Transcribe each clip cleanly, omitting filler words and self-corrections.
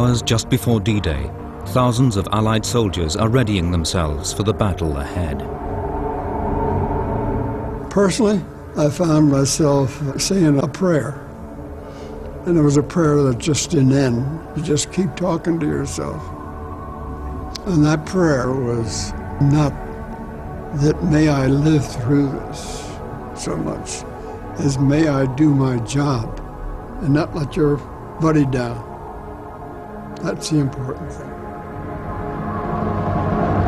hours just before D-Day, thousands of Allied soldiers are readying themselves for the battle ahead. Personally, I found myself saying a prayer. And it was a prayer that just didn't end. You just keep talking to yourself. And that prayer was not that may I live through this so much as may I do my job and not let your buddy down. That's the important thing.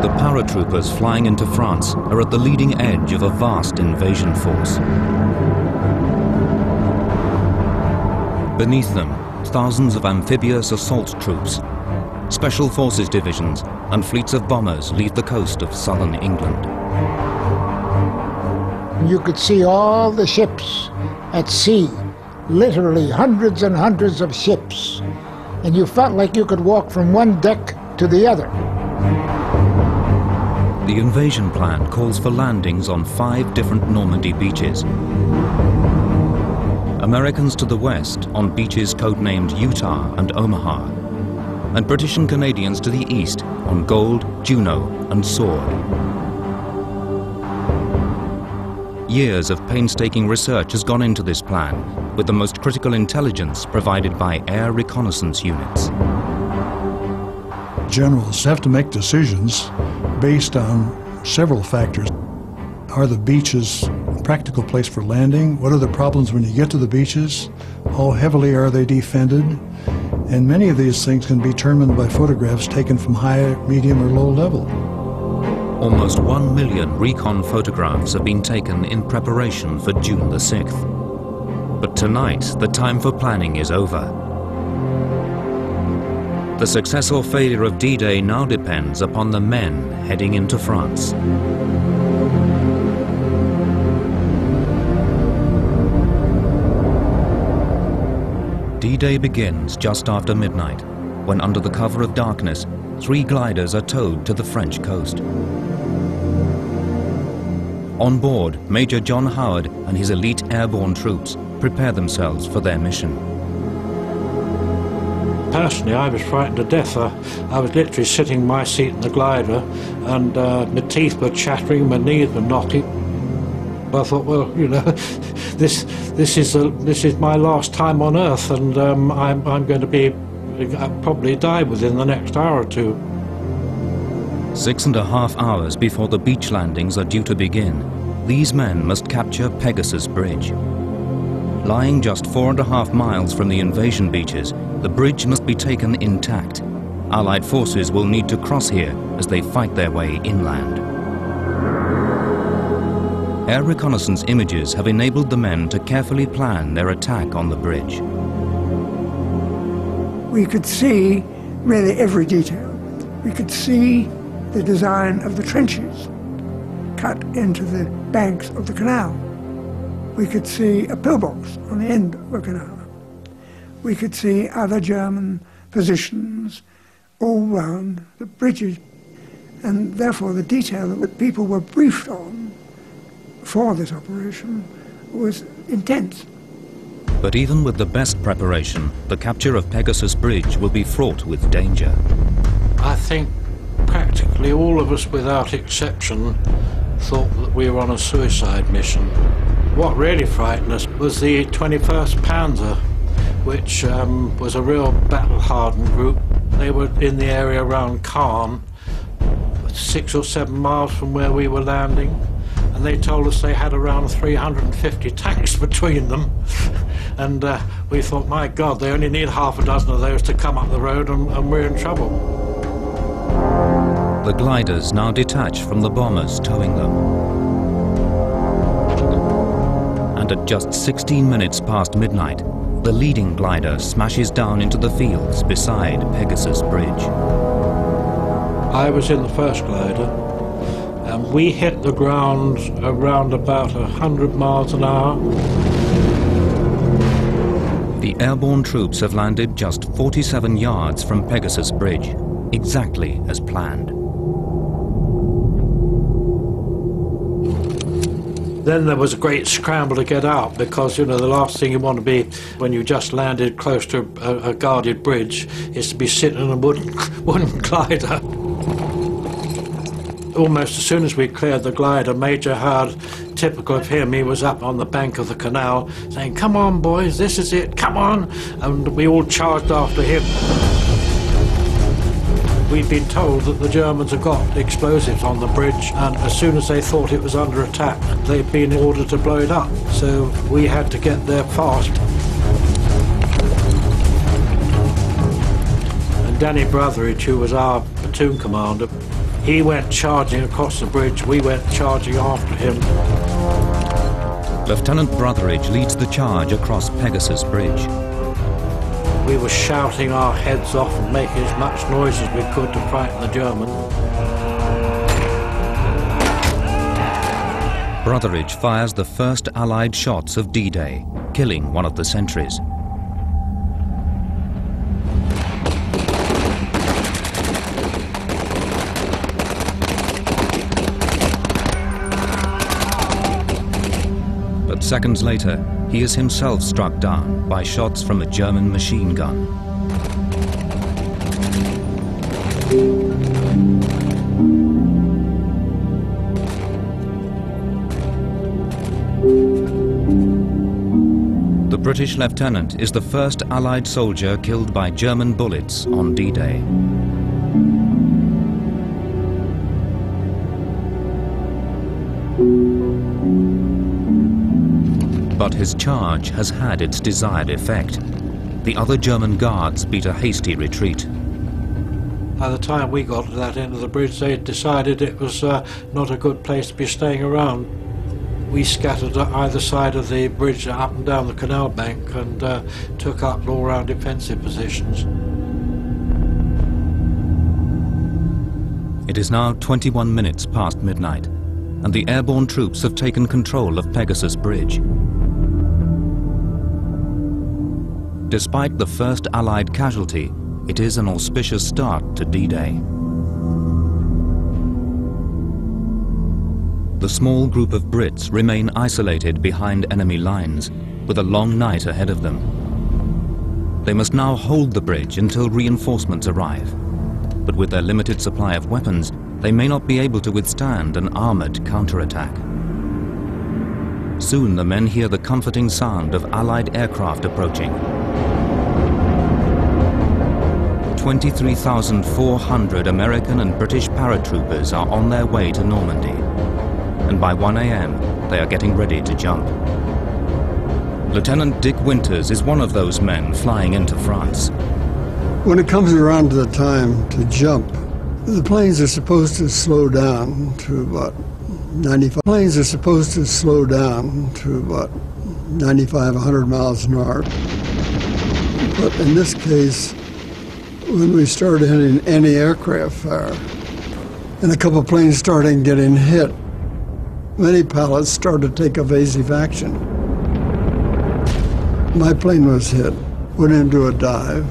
The paratroopers flying into France are at the leading edge of a vast invasion force. Beneath them, thousands of amphibious assault troops, special forces divisions, and fleets of bombers leave the coast of southern England. You could see all the ships at sea, literally hundreds and hundreds of ships, and you felt like you could walk from one deck to the other. The invasion plan calls for landings on 5 different Normandy beaches. Americans to the west on beaches codenamed Utah and Omaha, and British and Canadians to the east on Gold, Juno, and Sword. Years of painstaking research has gone into this plan, with the most critical intelligence provided by air reconnaissance units. Generals have to make decisions based on several factors. Are the beaches a practical place for landing? What are the problems when you get to the beaches? How heavily are they defended? And many of these things can be determined by photographs taken from high, medium, or low level. Almost 1 million recon photographs have been taken in preparation for June the 6th. But tonight, the time for planning is over. The success or failure of D-Day now depends upon the men heading into France. D-Day begins just after midnight, when under the cover of darkness, 3 gliders are towed to the French coast. On board, Major John Howard and his elite airborne troops prepare themselves for their mission. Personally, I was frightened to death. I was literally sitting in my seat in the glider, and my teeth were chattering, my knees were knocking. I thought, well, you know, this is my last time on Earth, and I'm going to I'll probably die within the next hour or two. 6.5 hours before the beach landings are due to begin, these men must capture Pegasus Bridge. Lying just 4.5 miles from the invasion beaches, the bridge must be taken intact. Allied forces will need to cross here as they fight their way inland. Air reconnaissance images have enabled the men to carefully plan their attack on the bridge. We could see really every detail. We could see the design of the trenches cut into the banks of the canal. We could see a pillbox on the end of a canal. We could see other German positions all round the bridges, and therefore the detail that people were briefed on for this operation was intense. But even with the best preparation, the capture of Pegasus Bridge will be fraught with danger. I think practically all of us, without exception, thought that we were on a suicide mission. What really frightened us was the 21st Panzer, which was a real battle-hardened group. They were in the area around Caen, 6 or 7 miles from where we were landing, and they told us they had around 350 tanks between them. And we thought, my God, they only need half a dozen of those to come up the road, and we're in trouble. The gliders now detach from the bombers towing them. And at just 16 minutes past midnight, the leading glider smashes down into the fields beside Pegasus Bridge. I was in the first glider, and we hit the ground around about 100 miles an hour. The airborne troops have landed just 47 yards from Pegasus Bridge, exactly as planned. Then there was a great scramble to get out because, you know, the last thing you want to be when you just landed close to a guarded bridge is to be sitting in a wooden glider. Almost as soon as we cleared the glider, Major Howard, typical of him, he was up on the bank of the canal saying, "Come on, boys, this is it, come on!" And we all charged after him. We'd been told that the Germans had got explosives on the bridge, and as soon as they thought it was under attack, they'd been ordered to blow it up. So we had to get there fast. And Danny Brotheridge, who was our platoon commander, he went charging across the bridge. We went charging after him. Lieutenant Brotheridge leads the charge across Pegasus Bridge. We were shouting our heads off and making as much noise as we could to frighten the German. Brotheridge fires the first Allied shots of D-Day, killing one of the sentries. But seconds later, he is himself struck down by shots from a German machine gun. The British lieutenant is the first Allied soldier killed by German bullets on D-Day. But his charge has had its desired effect. The other German guards beat a hasty retreat. By the time we got to that end of the bridge, they had decided it was not a good place to be staying around. We scattered at either side of the bridge, up and down the canal bank, and took up all-round defensive positions. It is now 21 minutes past midnight, and the airborne troops have taken control of Pegasus Bridge. Despite the first Allied casualty, it is an auspicious start to D-Day. The small group of Brits remain isolated behind enemy lines, with a long night ahead of them. They must now hold the bridge until reinforcements arrive. But with their limited supply of weapons, they may not be able to withstand an armored counterattack. Soon the men hear the comforting sound of Allied aircraft approaching. 23,400 American and British paratroopers are on their way to Normandy, and by 1 a.m. they are getting ready to jump. Lieutenant Dick Winters is one of those men flying into France. When it comes around to the time to jump, the planes are supposed to slow down to about 95. Planes are supposed to slow down to about 95, 100 miles an hour. But in this case, when we started hitting anti-aircraft fire, and a couple of planes started getting hit, many pilots started to take evasive action. My plane was hit, went into a dive.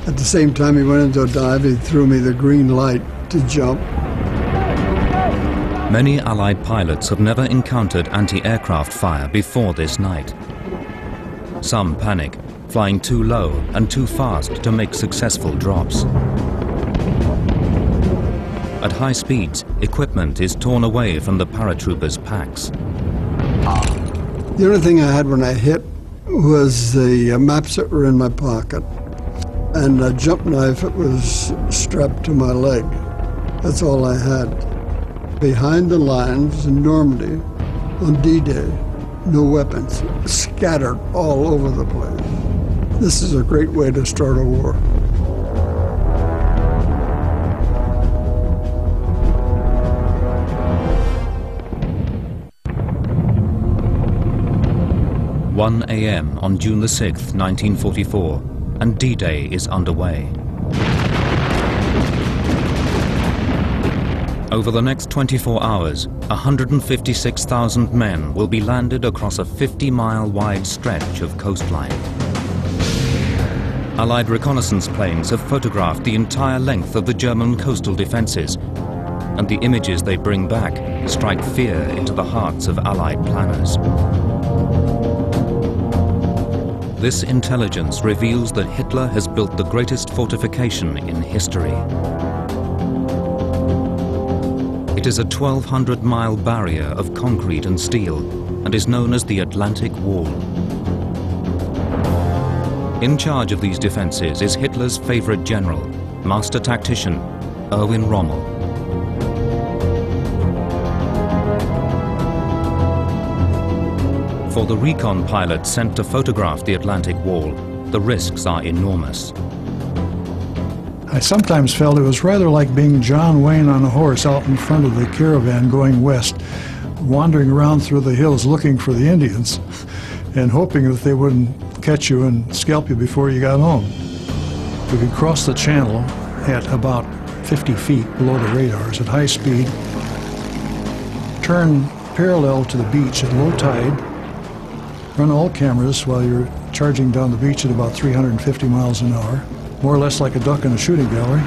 At the same time he went into a dive, he threw me the green light to jump. Many Allied pilots have never encountered anti-aircraft fire before this night. Some panic, flying too low and too fast to make successful drops. At high speeds, equipment is torn away from the paratroopers' packs. The only thing I had when I hit was the maps that were in my pocket and a jump knife that was strapped to my leg. That's all I had. Behind the lines in Normandy on D-Day, no weapons, scattered all over the place. This is a great way to start a war. (1 a.m. on June the 6th, 1944, and D-Day is underway. Over the next 24 hours, 156,000 men will be landed across a 50-mile wide stretch of coastline. Allied reconnaissance planes have photographed the entire length of the German coastal defenses, and the images they bring back strike fear into the hearts of Allied planners. This intelligence reveals that Hitler has built the greatest fortification in history. It is a 1,200-mile barrier of concrete and steel and is known as the Atlantic Wall. In charge of these defenses is Hitler's favorite general, master tactician, Erwin Rommel. For the recon pilot sent to photograph the Atlantic Wall, the risks are enormous. I sometimes felt it was rather like being John Wayne on a horse out in front of the caravan going west, wandering around through the hills looking for the Indians and hoping that they wouldn't catch you and scalp you before you got home. We could cross the channel at about 50 feet below the radars at high speed, turn parallel to the beach at low tide, run all cameras while you're charging down the beach at about 350 miles an hour, more or less like a duck in a shooting gallery.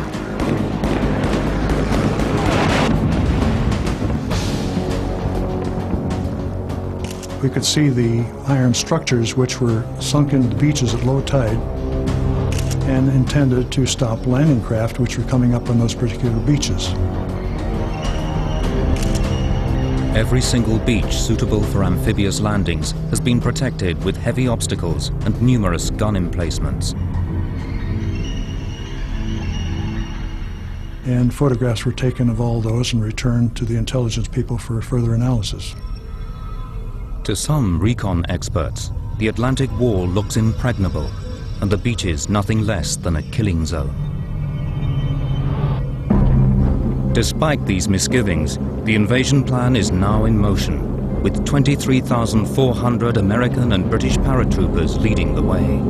We could see the iron structures which were sunk into the beaches at low tide and intended to stop landing craft which were coming up on those particular beaches. Every single beach suitable for amphibious landings has been protected with heavy obstacles and numerous gun emplacements. And photographs were taken of all those and returned to the intelligence people for further analysis. To some recon experts, the Atlantic Wall looks impregnable and the beaches nothing less than a killing zone. Despite these misgivings, the invasion plan is now in motion, with 23,400 American and British paratroopers leading the way.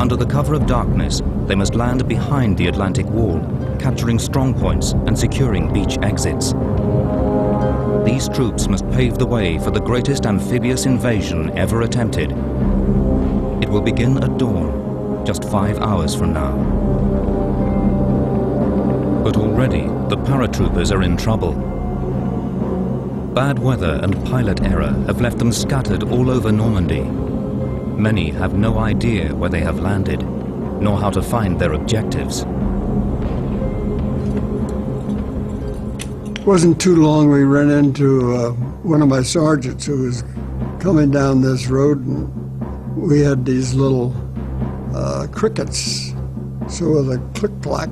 Under the cover of darkness, they must land behind the Atlantic Wall, capturing strongpoints and securing beach exits. These troops must pave the way for the greatest amphibious invasion ever attempted. It will begin at dawn, just 5 hours from now. But already, the paratroopers are in trouble. Bad weather and pilot error have left them scattered all over Normandy. Many have no idea where they have landed, nor how to find their objectives. It wasn't too long we ran into one of my sergeants who was coming down this road, and we had these little crickets, so with a click-clack.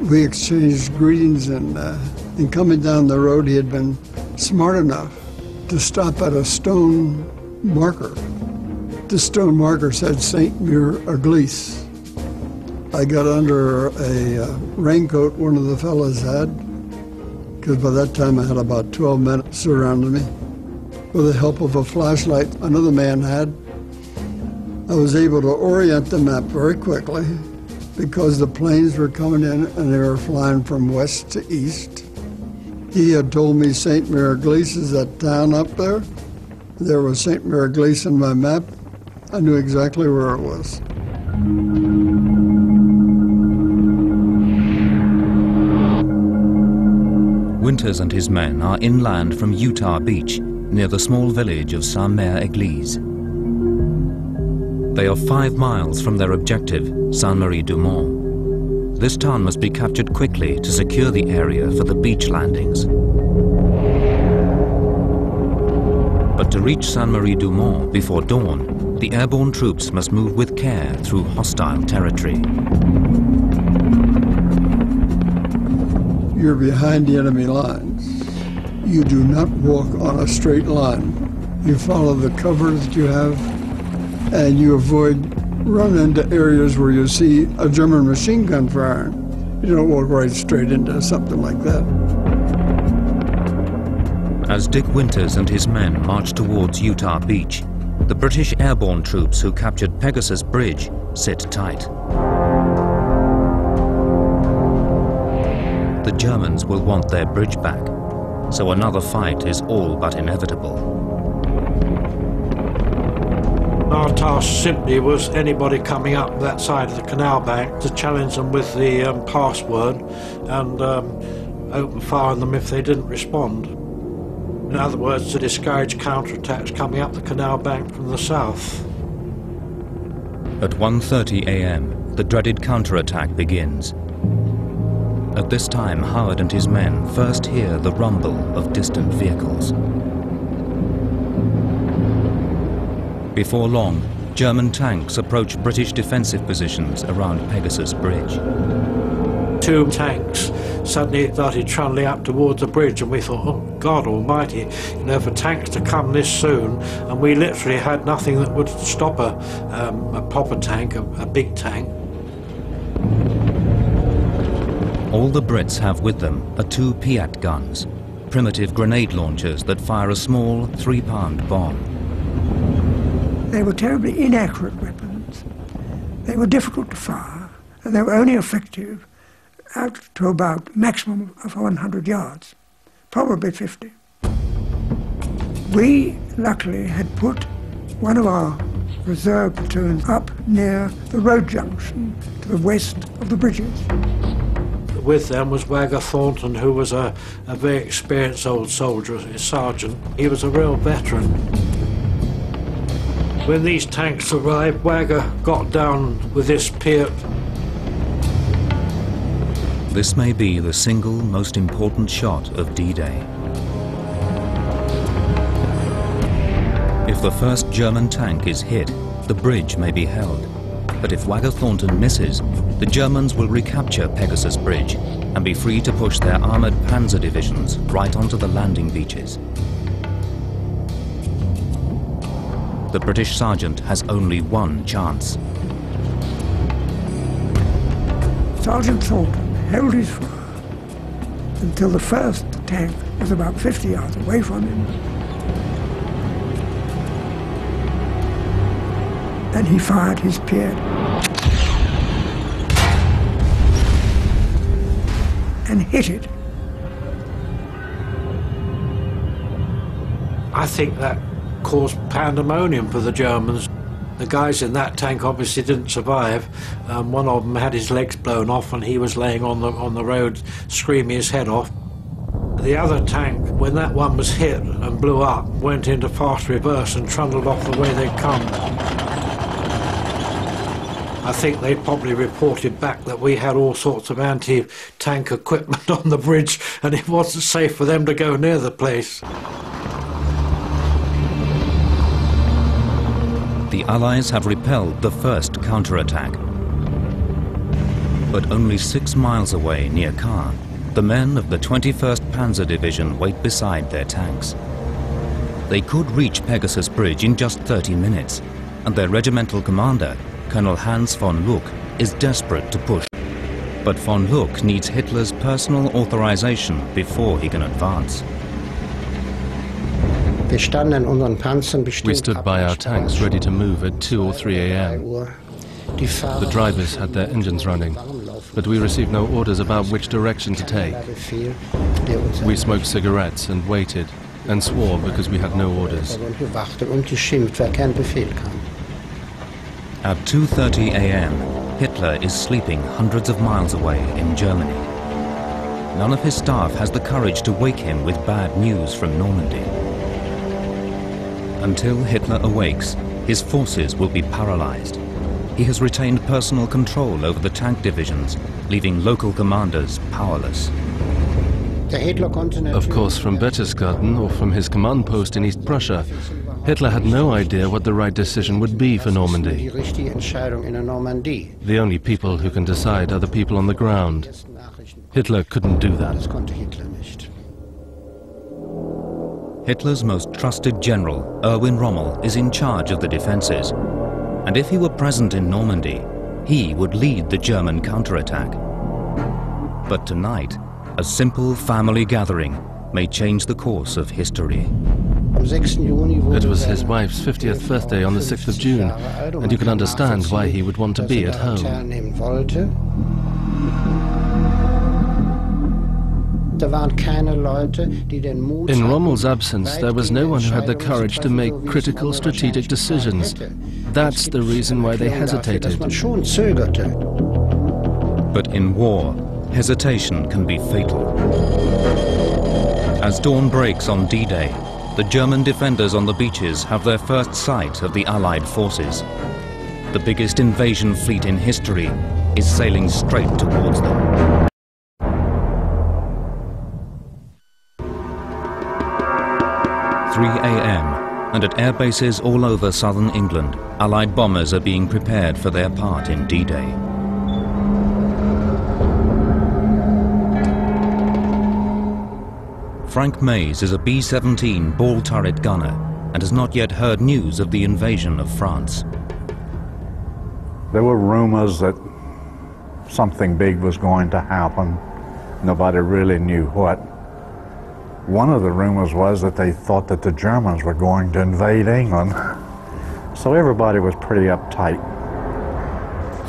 We exchanged greetings, and coming down the road, he had been smart enough to stop at a stone marker. This stone marker said St. Muir Eglise. I got under a raincoat one of the fellas had, because by that time I had about 12 men surrounding me. With the help of a flashlight another man had, I was able to orient the map very quickly, because the planes were coming in and they were flying from west to east. He had told me St. Muir Eglise is that town up there. There was St. Muir Eglise in my map. I knew exactly where it was. Winters and his men are inland from Utah Beach, near the small village of Saint-Mère-Église. They are 5 miles from their objective, Saint-Marie-du-Mont. This town must be captured quickly to secure the area for the beach landings. But to reach Saint-Marie-du-Mont before dawn, the airborne troops must move with care through hostile territory. You're behind the enemy lines. You do not walk on a straight line. You follow the cover that you have, and you avoid running into areas where you see a German machine gun firing. You don't walk right straight into something like that. As Dick Winters and his men march towards Utah Beach, the British airborne troops who captured Pegasus Bridge sit tight. The Germans will want their bridge back, so another fight is all but inevitable. Our task simply was anybody coming up that side of the canal bank to challenge them with the password and open fire on them if they didn't respond. In other words, to discourage counterattacks coming up the canal bank from the south. At 1:30 a.m., the dreaded counterattack begins. At this time, Howard and his men first hear the rumble of distant vehicles. Before long, German tanks approach British defensive positions around Pegasus Bridge. 2 tanks suddenly started trundling up towards the bridge, and we thought, oh God almighty, you know, for tanks to come this soon, and we literally had nothing that would stop a proper tank, a big tank. All the Brits have with them are 2 Piat guns, primitive grenade launchers that fire a small 3-pound bomb. They were terribly inaccurate weapons. They were difficult to fire, and they were only effective out to about maximum of 100 yards, probably 50. We luckily had put one of our reserve platoons up near the road junction to the west of the bridges. With them was Wagger Thornton, who was a very experienced old soldier, a sergeant. He was a real veteran. When these tanks arrived, Wagger got down with this Piat. This may be the single most important shot of D-Day. If the first German tank is hit, the bridge may be held. But if Wagger Thornton misses, the Germans will recapture Pegasus Bridge and be free to push their armoured panzer divisions right onto the landing beaches. The British sergeant has only one chance. Sergeant Thornton held his fire until the first tank was about 50 yards away from him. And he fired his Piat and hit it. I think that caused pandemonium for the Germans. The guys in that tank obviously didn't survive. One of them had his legs blown off and he was laying on the road screaming his head off. The other tank, when that one was hit and blew up, went into fast reverse and trundled off the way they'd come. I think they probably reported back that we had all sorts of anti-tank equipment on the bridge and it wasn't safe for them to go near the place. The Allies have repelled the first counterattack. But only 6 miles away near Caen, the men of the 21st Panzer Division wait beside their tanks. They could reach Pegasus Bridge in just 30 minutes, and their regimental commander, Colonel Hans von Luck, is desperate to push. But von Luck needs Hitler's personal authorization before he can advance. We stood by our tanks ready to move at 2 or 3 a.m. The drivers had their engines running, but we received no orders about which direction to take. We smoked cigarettes and waited, and swore because we had no orders. At 2:30 a.m., Hitler is sleeping hundreds of miles away in Germany. None of his staff has the courage to wake him with bad news from Normandy. Until Hitler awakes, his forces will be paralyzed. He has retained personal control over the tank divisions, leaving local commanders powerless. Of course, from Berchtesgaden or from his command post in East Prussia, Hitler had no idea what the right decision would be for Normandy. The only people who can decide are the people on the ground. Hitler couldn't do that. Hitler's most trusted general, Erwin Rommel, is in charge of the defenses. And if he were present in Normandy, he would lead the German counterattack. But tonight, a simple family gathering may change the course of history. It was his wife's 50th birthday on the 6th of June, and you can understand why he would want to be at home. In Rommel's absence, there was no one who had the courage to make critical strategic decisions. That's the reason why they hesitated. But in war, hesitation can be fatal. As dawn breaks on D-Day, the German defenders on the beaches have their first sight of the Allied forces. The biggest invasion fleet in history is sailing straight towards them. "3 a.m. and at air bases all over southern England, Allied bombers are being prepared for their part in D-Day. Frank Mays is a B-17 ball turret gunner and has not yet heard news of the invasion of France. There were rumors that something big was going to happen. Nobody really knew what. One of the rumors was that they thought that the Germans were going to invade England. So everybody was pretty uptight.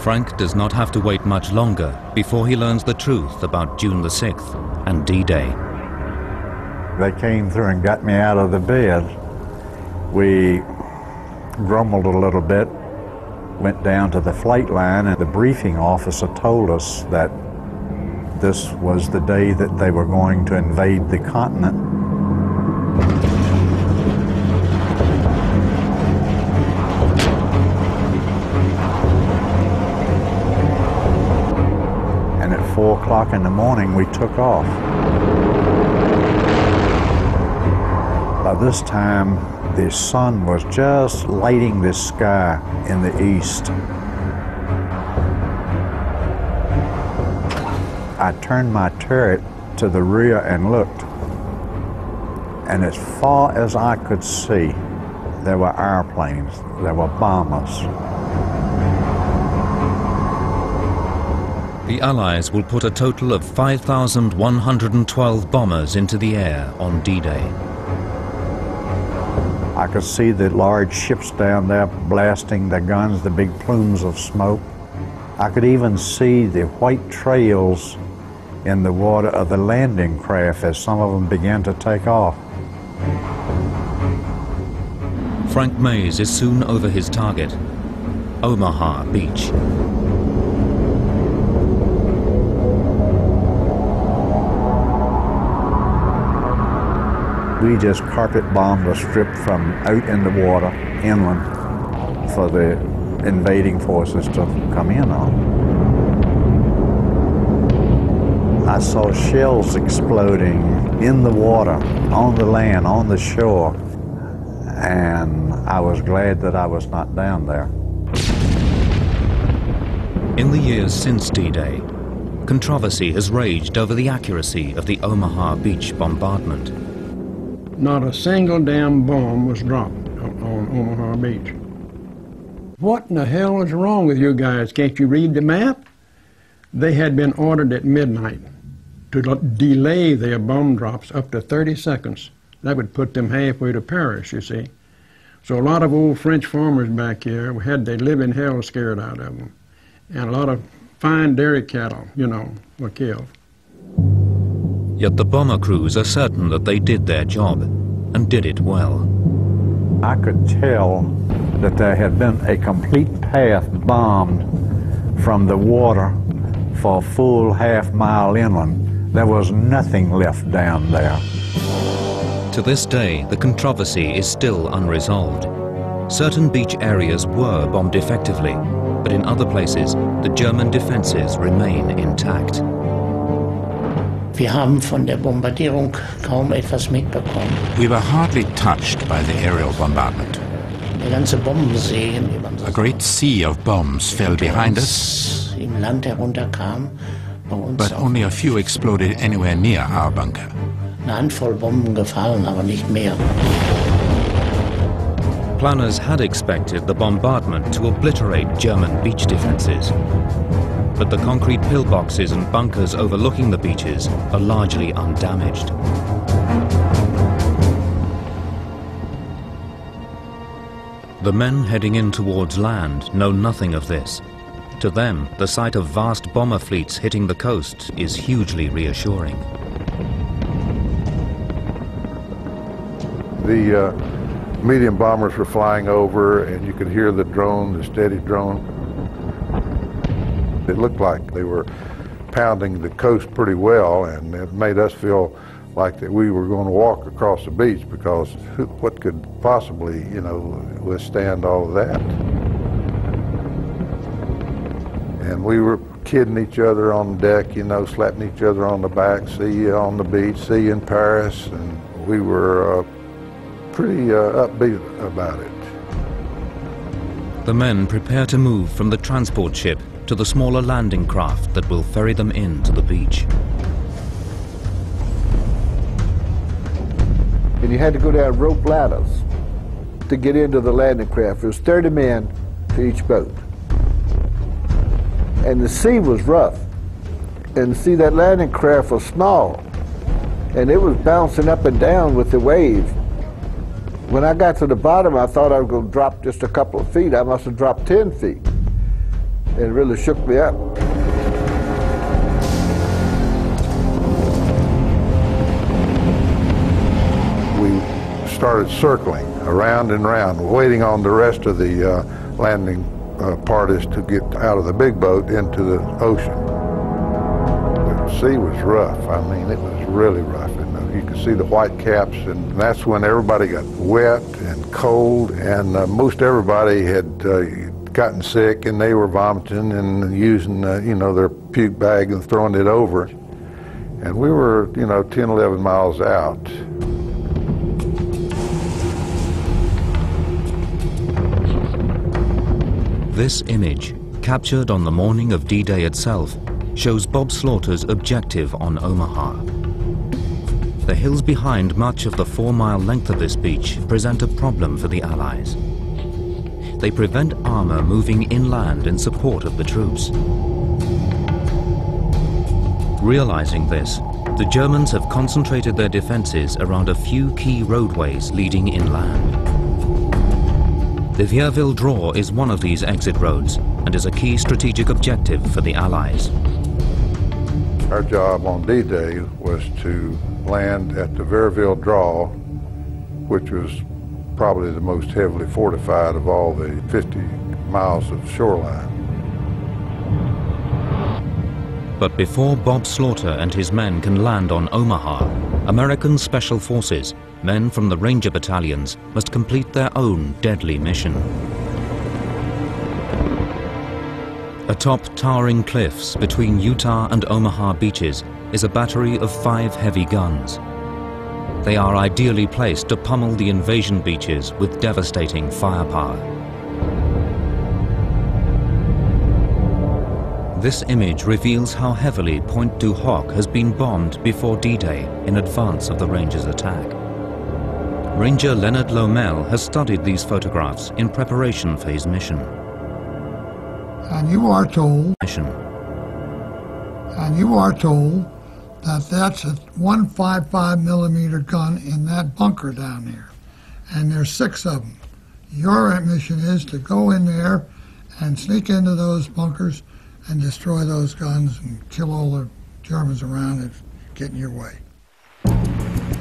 Frank does not have to wait much longer before he learns the truth about June the 6th and D-Day. They came through and got me out of the bed. We grumbled a little bit, went down to the flight line, and the briefing officer told us that this was the day that they were going to invade the continent. And at 4 o'clock in the morning, we took off. By this time, the sun was just lighting the sky in the east. I turned my turret to the rear and looked, and as far as I could see, there were airplanes, there were bombers. The Allies will put a total of 5,112 bombers into the air on D-Day. I could see the large ships down there blasting their guns, the big plumes of smoke. I could even see the white trails in the water of the landing craft as some of them began to take off. Frank Mays is soon over his target, Omaha Beach. We just carpet bombed a strip from out in the water, inland, for the invading forces to come in on. I saw shells exploding in the water, on the land, on the shore, and I was glad that I was not down there. In the years since D-Day, controversy has raged over the accuracy of the Omaha Beach bombardment. Not a single damn bomb was dropped on Omaha Beach. What in the hell is wrong with you guys? Can't you read the map? They had been ordered at midnight to delay their bomb drops up to 30 seconds. That would put them halfway to Paris, you see. So a lot of old French farmers back here had their living hell scared out of them. And a lot of fine dairy cattle, you know, were killed. Yet the bomber crews are certain that they did their job, and did it well. I could tell that there had been a complete path bombed from the water for a full half-mile inland. There was nothing left down there. To this day, the controversy is still unresolved. Certain beach areas were bombed effectively, but in other places, the German defenses remain intact. Wir haben von der Bombardierung kaum etwas mitbekommen. We were hardly touched by the aerial bombardment. Der ganze Bombensee, A great sea of bombs fell behind us, im Land herunterkam, bei uns but only a few exploded anywhere near our bunker. eine Handvoll Bomben gefallen, aber nicht mehr. Planners had expected the bombardment to obliterate German beach defenses. But the concrete pillboxes and bunkers overlooking the beaches are largely undamaged. The men heading in towards land know nothing of this. To them, the sight of vast bomber fleets hitting the coast is hugely reassuring. The medium bombers were flying over, and you could hear the drone, the steady drone. It looked like they were pounding the coast pretty well, and it made us feel like that we were going to walk across the beach, because what could possibly, withstand all of that? And we were kidding each other on the deck, slapping each other on the back, see you on the beach, see you in Paris, and we were pretty upbeat about it. The men prepare to move from the transport ship to the smaller landing craft that will ferry them in to the beach. And you had to go down rope ladders to get into the landing craft. There was 30 men to each boat. And the sea was rough. And see, that landing craft was small. And it was bouncing up and down with the wave. When I got to the bottom, I thought I was going to drop just a couple of feet. I must have dropped 10 feet. It really shook me up. We started circling around and around, waiting on the rest of the landing parties to get out of the big boat into the ocean. The sea was rough. I mean, it was really rough. You could see the white caps, and that's when everybody got wet and cold, and most everybody had gotten sick, and they were vomiting and using, their puke bag and throwing it over. And we were, 10, 11 miles out. This image, captured on the morning of D-Day itself, shows Bob Slaughter's objective on Omaha. The hills behind much of the 4-mile length of this beach present a problem for the Allies. They prevent armor moving inland in support of the troops. Realizing this, the Germans have concentrated their defenses around a few key roadways leading inland. The Vierville Draw is one of these exit roads and is a key strategic objective for the Allies. Our job on D-Day was to land at the Vierville Draw, which was probably the most heavily fortified of all the 50 miles of shoreline. But before Bob Slaughter and his men can land on Omaha, American Special Forces, men from the Ranger battalions, must complete their own deadly mission. Atop towering cliffs between Utah and Omaha beaches is a battery of 5 heavy guns. They are ideally placed to pummel the invasion beaches with devastating firepower. This image reveals how heavily Pointe du Hoc has been bombed before D-Day in advance of the Rangers' attack. Ranger Leonard Lomel has studied these photographs in preparation for his mission. And you are told that that's a 155 millimeter gun in that bunker down there. And there's 6 of them. Your mission is to go in there and sneak into those bunkers and destroy those guns and kill all the Germans around and get in your way.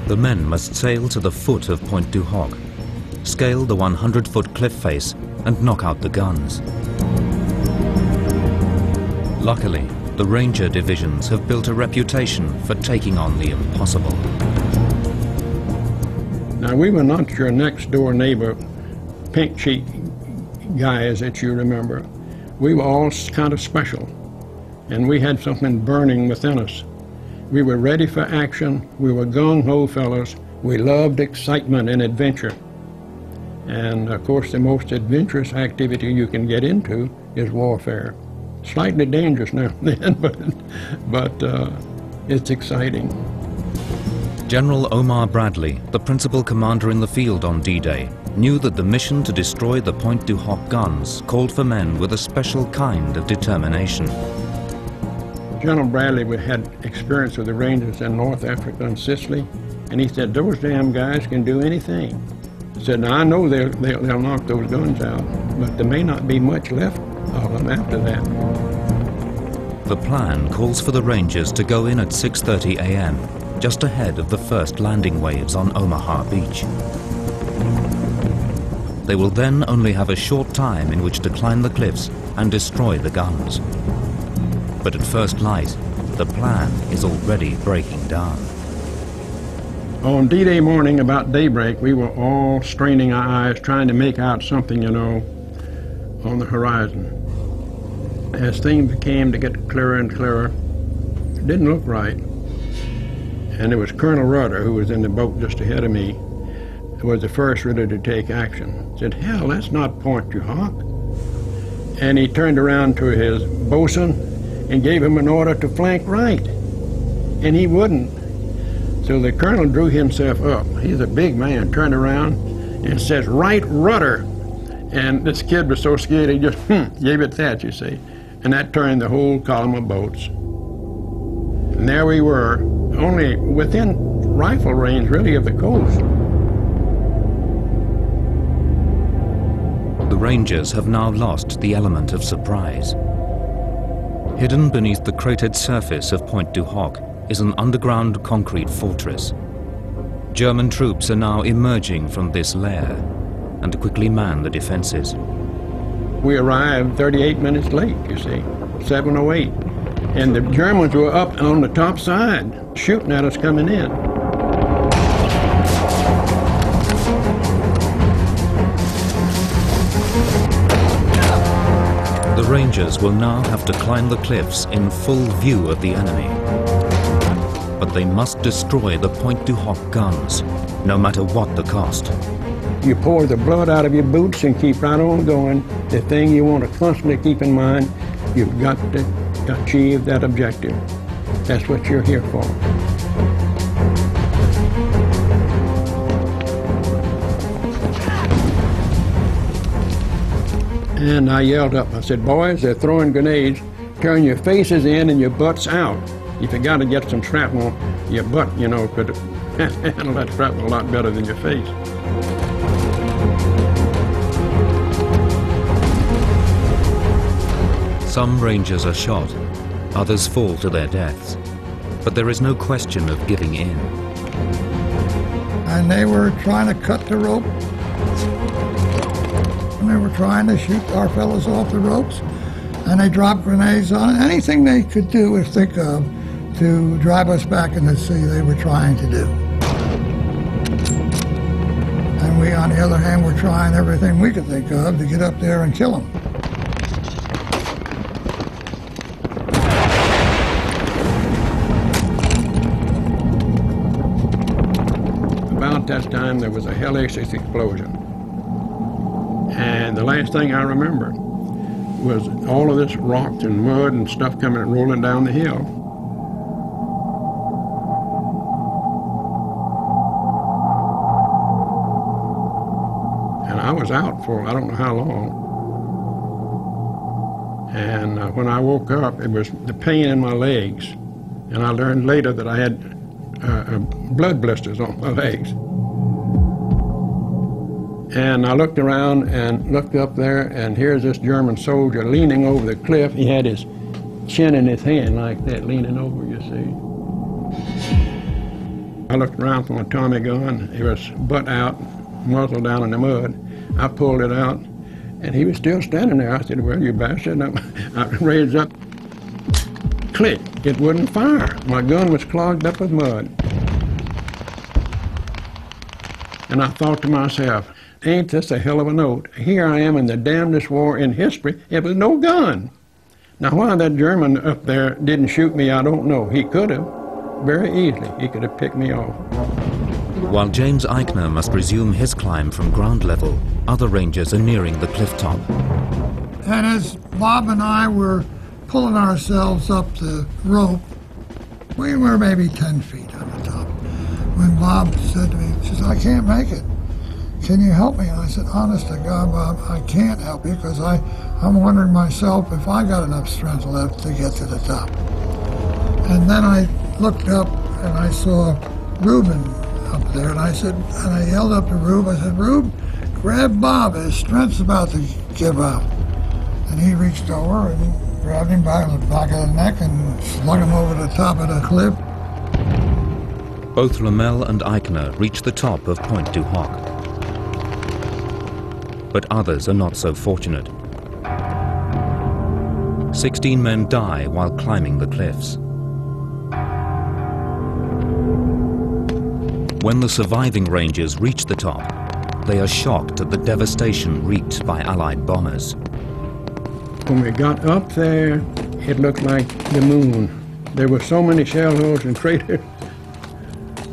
The men must sail to the foot of Pointe du Hoc, scale the 100-foot cliff face, and knock out the guns. Luckily, the Ranger divisions have built a reputation for taking on the impossible. Now, we were not your next-door neighbor, pink cheek guys that you remember. We were all kind of special, and we had something burning within us. We were ready for action. We were gung-ho fellows. We loved excitement and adventure. And, of course, the most adventurous activity you can get into is warfare. Slightly dangerous now and then, but it's exciting. General Omar Bradley, the principal commander in the field on D-Day, knew that the mission to destroy the Pointe du Hoc guns called for men with a special kind of determination. General Bradley had experience with the Rangers in North Africa and Sicily, and he said, those damn guys can do anything. He said, now I know they'll knock those guns out, but there may not be much left of them after that. The plan calls for the Rangers to go in at 6:30 a.m., just ahead of the first landing waves on Omaha Beach. They will then only have a short time in which to climb the cliffs and destroy the guns. But at first light, the plan is already breaking down. On D-Day morning, about daybreak, we were all straining our eyes, trying to make out something, you know, on the horizon. As things began to get clearer and clearer, it didn't look right. And it was Colonel Rudder, who was in the boat just ahead of me, who was the first really to take action. He said, "Hell, that's not Point du Hoc." And he turned around to his bosun and gave him an order to flank right. And he wouldn't. So the colonel drew himself up. He's a big man, turned around and says, "Right rudder." And this kid was so scared he just gave it that, you see. And that turned the whole column of boats. And there we were, only within rifle range, really, of the coast. The Rangers have now lost the element of surprise. Hidden beneath the cratered surface of Point du Hoc is an underground concrete fortress. German troops are now emerging from this lair and quickly man the defenses. We arrived 38 minutes late, you see, 7:08. And the Germans were up on the top side, shooting at us coming in. The Rangers will now have to climb the cliffs in full view of the enemy. But they must destroy the Point du Hoc guns, no matter what the cost. You pour the blood out of your boots and keep right on going. The thing you want to constantly keep in mind, you've got to achieve that objective. That's what you're here for. And I yelled up, I said, "Boys, they're throwing grenades. Turn your faces in and your butts out. If you got to get some shrapnel, your butt, you know, could handle that shrapnel a lot better than your face." Some Rangers are shot, others fall to their deaths. But there is no question of giving in. And they were trying to cut the rope. And they were trying to shoot our fellows off the ropes. And they dropped grenades on it. Anything they could do or think of to drive us back in the sea, they were trying to do. And we, on the other hand, were trying everything we could think of to get up there and kill them. About that time, there was a hellacious explosion. And the last thing I remember was all of this rocks and mud and stuff coming and rolling down the hill. And I was out for I don't know how long. And when I woke up, it was the pain in my legs. And I learned later that I had blood blisters on my legs. And I looked around and looked up there, and here's this German soldier leaning over the cliff. He had his chin in his hand like that, leaning over, you see. I looked around for my Tommy gun. It was butt out, muzzle down in the mud. I pulled it out, and he was still standing there. I said, "Well, you bastard." I raised up. Click. It wouldn't fire. My gun was clogged up with mud. And I thought to myself, ain't this a hell of a note? Here I am in the damnedest war in history. It was no gun. Now, why that German up there didn't shoot me, I don't know. He could have, very easily. He could have picked me off. While James Eichner must resume his climb from ground level, other Rangers are nearing the cliff top. And as Bob and I were pulling ourselves up the rope, we were maybe 10 feet on the top, when Bob said to me, he says, "I can't make it. Can you help me?" And I said, "Honest to God, Bob, I can't help you because I'm wondering myself if I got enough strength left to get to the top." And then I looked up and I saw Reuben up there, and I yelled up to Rube, I said, "Rube, grab Bob, his strength's about to give out." And he reached over and grabbed him by the back of the neck and slung him over the top of the cliff. Both Lommel and Eichner reach the top of Point du Hoc. but others are not so fortunate. 16 men die while climbing the cliffs. When the surviving Rangers reach the top, they are shocked at the devastation wreaked by Allied bombers. When we got up there, it looked like the moon. There were so many shell holes and craters.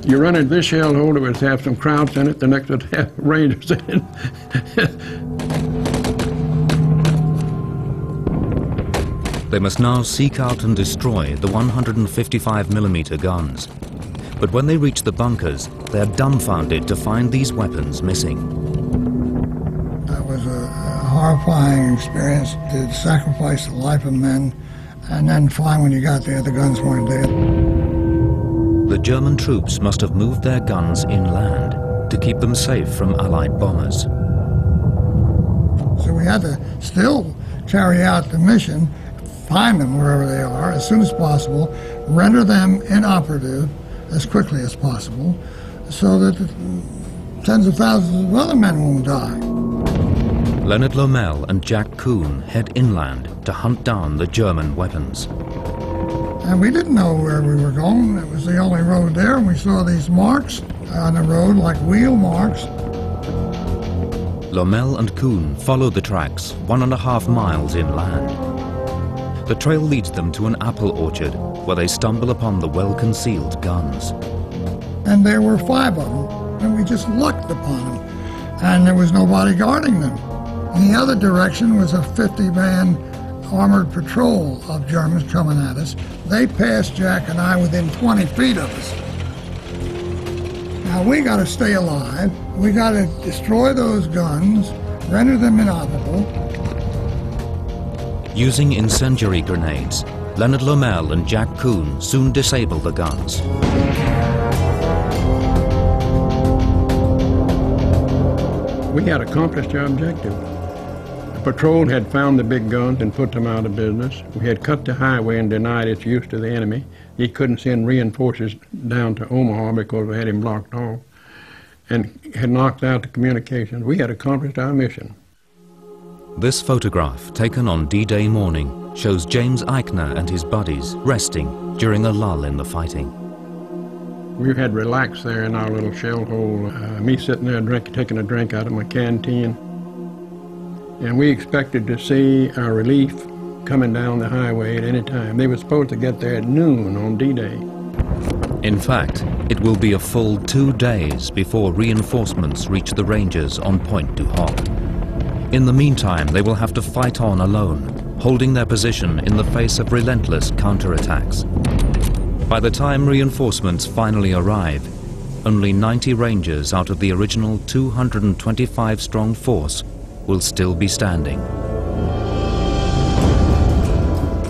You run into this shell hole, it would have some Krauts in it, the next would have Rangers in it. They must now seek out and destroy the 155mm guns. But when they reach the bunkers, they are dumbfounded to find these weapons missing. That was a horrifying experience to sacrifice the life of men and then find when you got there the guns weren't there. The German troops must have moved their guns inland to keep them safe from Allied bombers. So we had to still carry out the mission, find them wherever they are as soon as possible, render them inoperative as quickly as possible, so that tens of thousands of other men won't die. Leonard Lommel and Jack Kuhn head inland to hunt down the German weapons. And we didn't know where we were going. It was the only road there, and we saw these marks on the road, like wheel marks. Lommel and Kuhn follow the tracks 1.5 miles inland. The trail leads them to an apple orchard, where they stumble upon the well-concealed guns. And there were 5 of them, and we just lucked upon them. And there was nobody guarding them. In the other direction was a 50-man armored patrol of Germans coming at us. They passed Jack and I within 20 feet of us. Now we got to stay alive. We got to destroy those guns, render them inoperable. Using incendiary grenades, Leonard Lommel and Jack Kuhn soon disable the guns. We had accomplished our objective. The patrol had found the big guns and put them out of business. We had cut the highway and denied its use to the enemy. He couldn't send reinforcements down to Omaha because we had him blocked off, and had knocked out the communications. We had accomplished our mission. This photograph, taken on D-Day morning, shows James Eichner and his buddies resting during a lull in the fighting. We had relaxed there in our little shell hole, me sitting there taking a drink out of my canteen. And we expected to see our relief coming down the highway at any time. They were supposed to get there at noon on D-Day. In fact, it will be a full 2 days before reinforcements reach the Rangers on Pointe du Hoc. In the meantime, they will have to fight on alone, holding their position in the face of relentless counterattacks. By the time reinforcements finally arrive, only 90 Rangers out of the original 225-strong force will still be standing.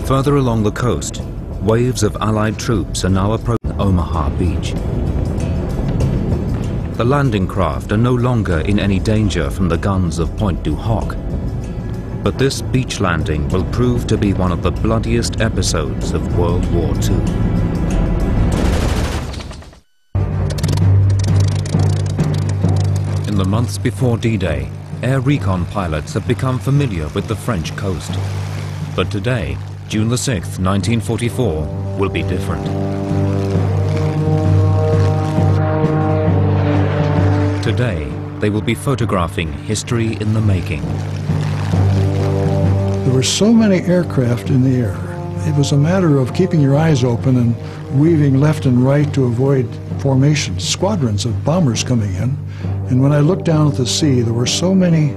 Further along the coast, waves of Allied troops are now approaching Omaha Beach. The landing craft are no longer in any danger from the guns of Pointe du Hoc. But this beach landing will prove to be one of the bloodiest episodes of World War II. In the months before D-Day, air recon pilots have become familiar with the French coast. But today, June the 6th, 1944, will be different. Today, they will be photographing history in the making. There were so many aircraft in the air. It was a matter of keeping your eyes open and weaving left and right to avoid formations, squadrons of bombers coming in. And when I looked down at the sea, there were so many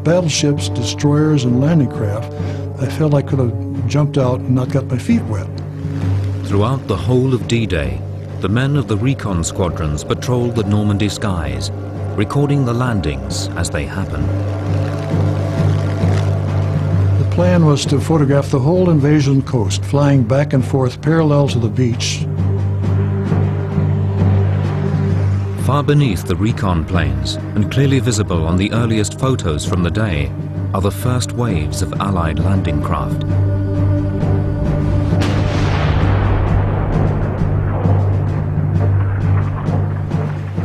battleships, destroyers, and landing craft, I felt I could have jumped out and not got my feet wet. Throughout the whole of D-Day, the men of the recon squadrons patrolled the Normandy skies, recording the landings as they happened. The plan was to photograph the whole invasion coast, flying back and forth parallel to the beach. Far beneath the recon planes, and clearly visible on the earliest photos from the day, are the first waves of Allied landing craft.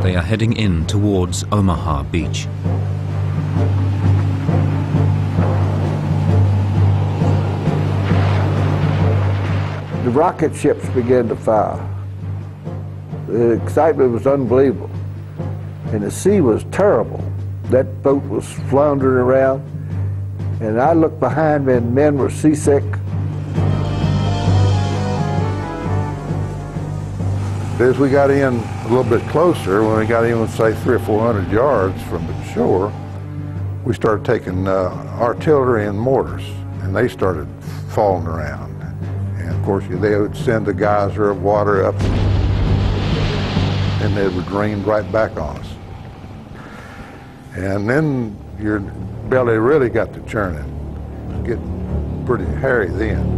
They are heading in towards Omaha Beach. the rocket ships began to fire. The excitement was unbelievable. And the sea was terrible. That boat was floundering around. And I looked behind me and men were seasick. As we got in a little bit closer, when we got in, say, 300 or 400 yards from the shore, we started taking artillery and mortars, and they started falling around. And of course, they would send a geyser of water up, and they would rain right back on us. And then your belly really got to churning. It was getting pretty hairy then.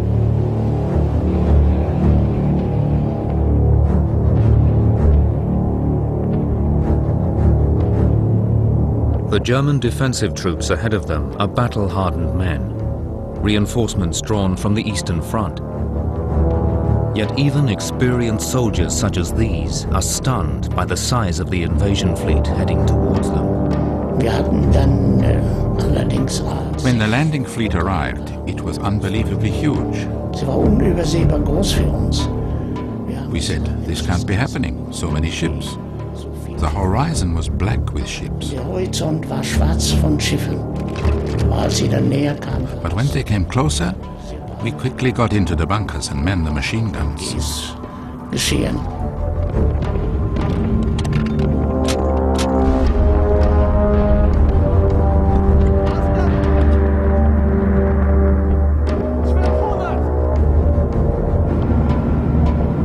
The German defensive troops ahead of them are battle-hardened men, reinforcements drawn from the Eastern Front. Yet even experienced soldiers such as these are stunned by the size of the invasion fleet heading towards them. When the landing fleet arrived, it was unbelievably huge. We said, this can't be happening, so many ships. The horizon was black with ships. But when they came closer, we quickly got into the bunkers and manned the machine guns.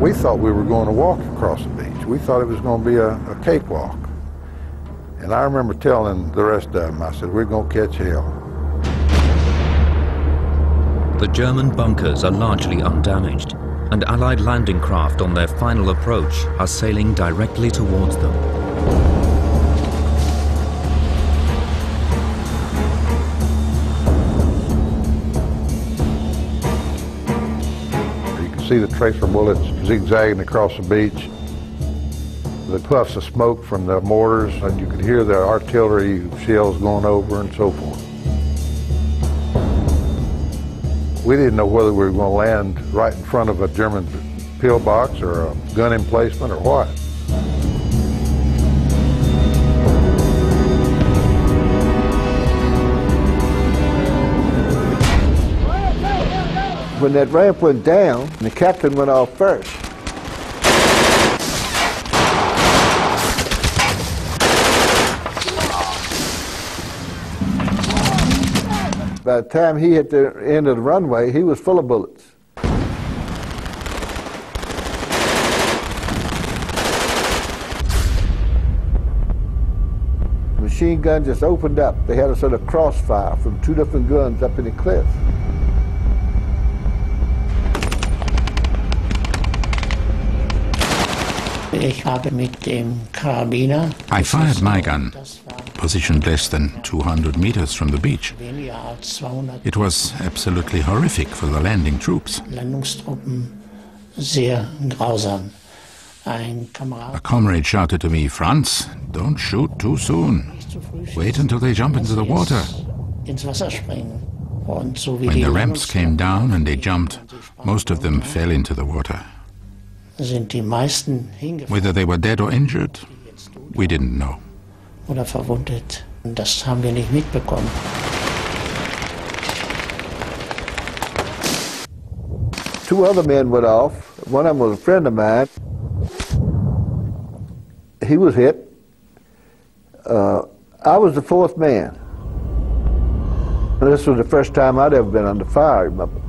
We thought we were going to walk across the beach. We thought it was going to be a cakewalk. And I remember telling the rest of them, I said, we're going to catch hell. The German bunkers are largely undamaged, and Allied landing craft on their final approach are sailing directly towards them. You can see the tracer bullets zigzagging across the beach. The puffs of smoke from the mortars, and you could hear the artillery shells going over and so forth. We didn't know whether we were going to land right in front of a German pillbox or a gun emplacement or what. When that ramp went down, the captain went off first. By the time he hit the end of the runway, he was full of bullets. The machine gun just opened up. They had a sort of crossfire from two different guns up in the cliff. I fired my gun, positioned less than 200 meters from the beach. It was absolutely horrific for the landing troops. A comrade shouted to me, "Franz, don't shoot too soon. Wait until they jump into the water." When the ramps came down and they jumped, most of them fell into the water. Whether they were dead or injured, we didn't know. Two other men went off. One of them was a friend of mine. He was hit. I was the fourth man. And this was the first time I'd ever been under fire, remember.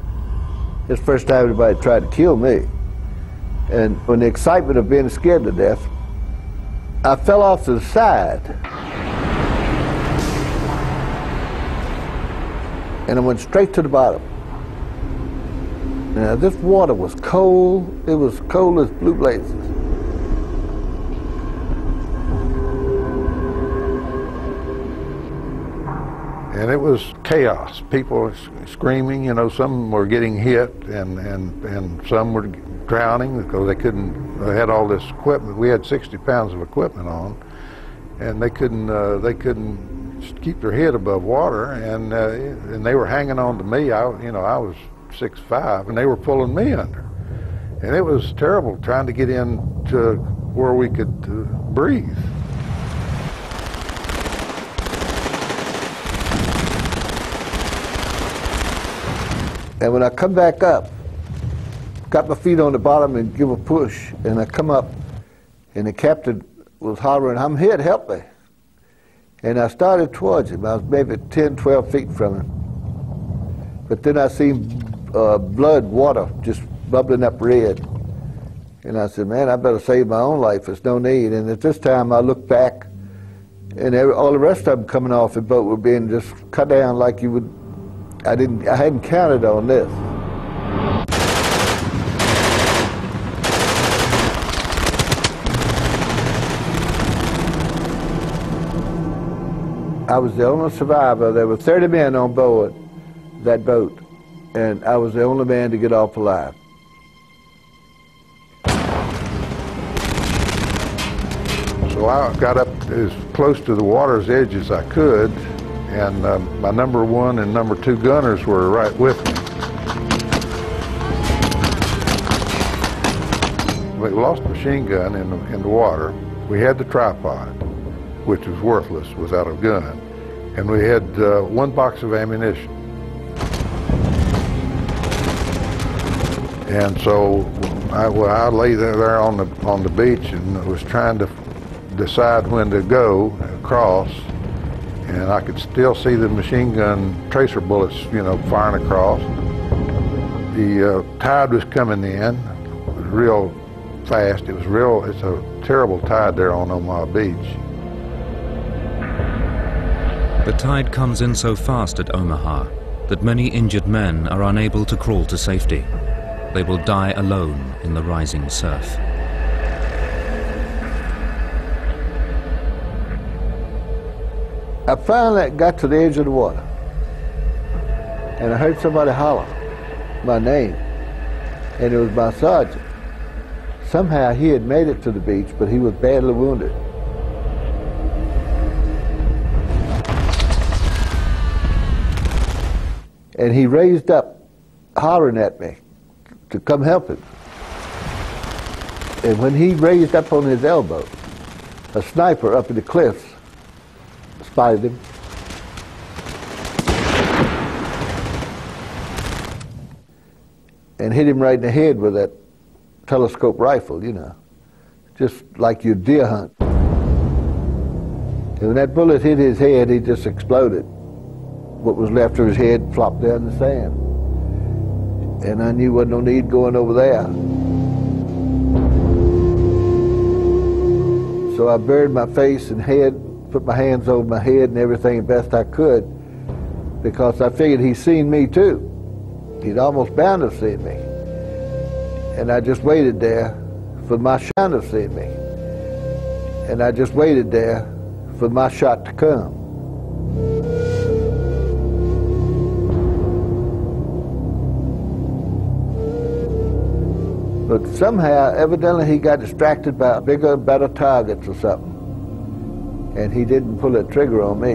It's the first time anybody tried to kill me. And when the excitement of being scared to death, I fell off to the side. And I went straight to the bottom. Now, this water was cold. It was cold as blue blazes. And it was chaos. People were screaming, you know, some were getting hit and some were drowning because they had all this equipment. We had 60 pounds of equipment on, and they couldn't keep their head above water, and they were hanging on to me. I was 6'5", and they were pulling me under. And it was terrible trying to get in to where we could breathe. And when I come back up, got my feet on the bottom and give a push, and I come up, and the captain was hollering, "I'm here to help me." And I started towards him. I was maybe 10, 12 feet from him. But then I seen blood, water, just bubbling up red. And I said, man, I better save my own life. There's no need. And at this time, I looked back, and all the rest of them coming off the boat were being just cut down like you would. I hadn't counted on this. I was the only survivor. There were 30 men on board that boat, and I was the only man to get off alive. So I got up as close to the water's edge as I could, and my number 1 and number 2 gunners were right with me. We lost a machine gun in the water. We had the tripod, which was worthless without a gun, and we had 1 box of ammunition. And so I lay there on the beach and was trying to decide when to go across, and I could still see the machine gun tracer bullets, firing across. The tide was coming in real fast. It's a terrible tide there on Omaha Beach. The tide comes in so fast at Omaha that many injured men are unable to crawl to safety. They will die alone in the rising surf. I finally got to the edge of the water, and I heard somebody holler my name, and it was my sergeant. Somehow he had made it to the beach, but he was badly wounded. And he raised up, hollering at me to come help him. And when he raised up on his elbow, a sniper up in the cliffs spotted him. And hit him right in the head with that telescope rifle, just like you deer hunt. And when that bullet hit his head, he just exploded. What was left of his head flopped down in the sand. And I knew there wasn't no need going over there. So I buried my face and head, put my hands over my head and everything best I could, because I figured he'd seen me too. He'd almost bound to have seen me. And I just waited there for my shot to see me. And I just waited there for my shot to come. But somehow, evidently, he got distracted by bigger, better targets or something. And he didn't pull a trigger on me.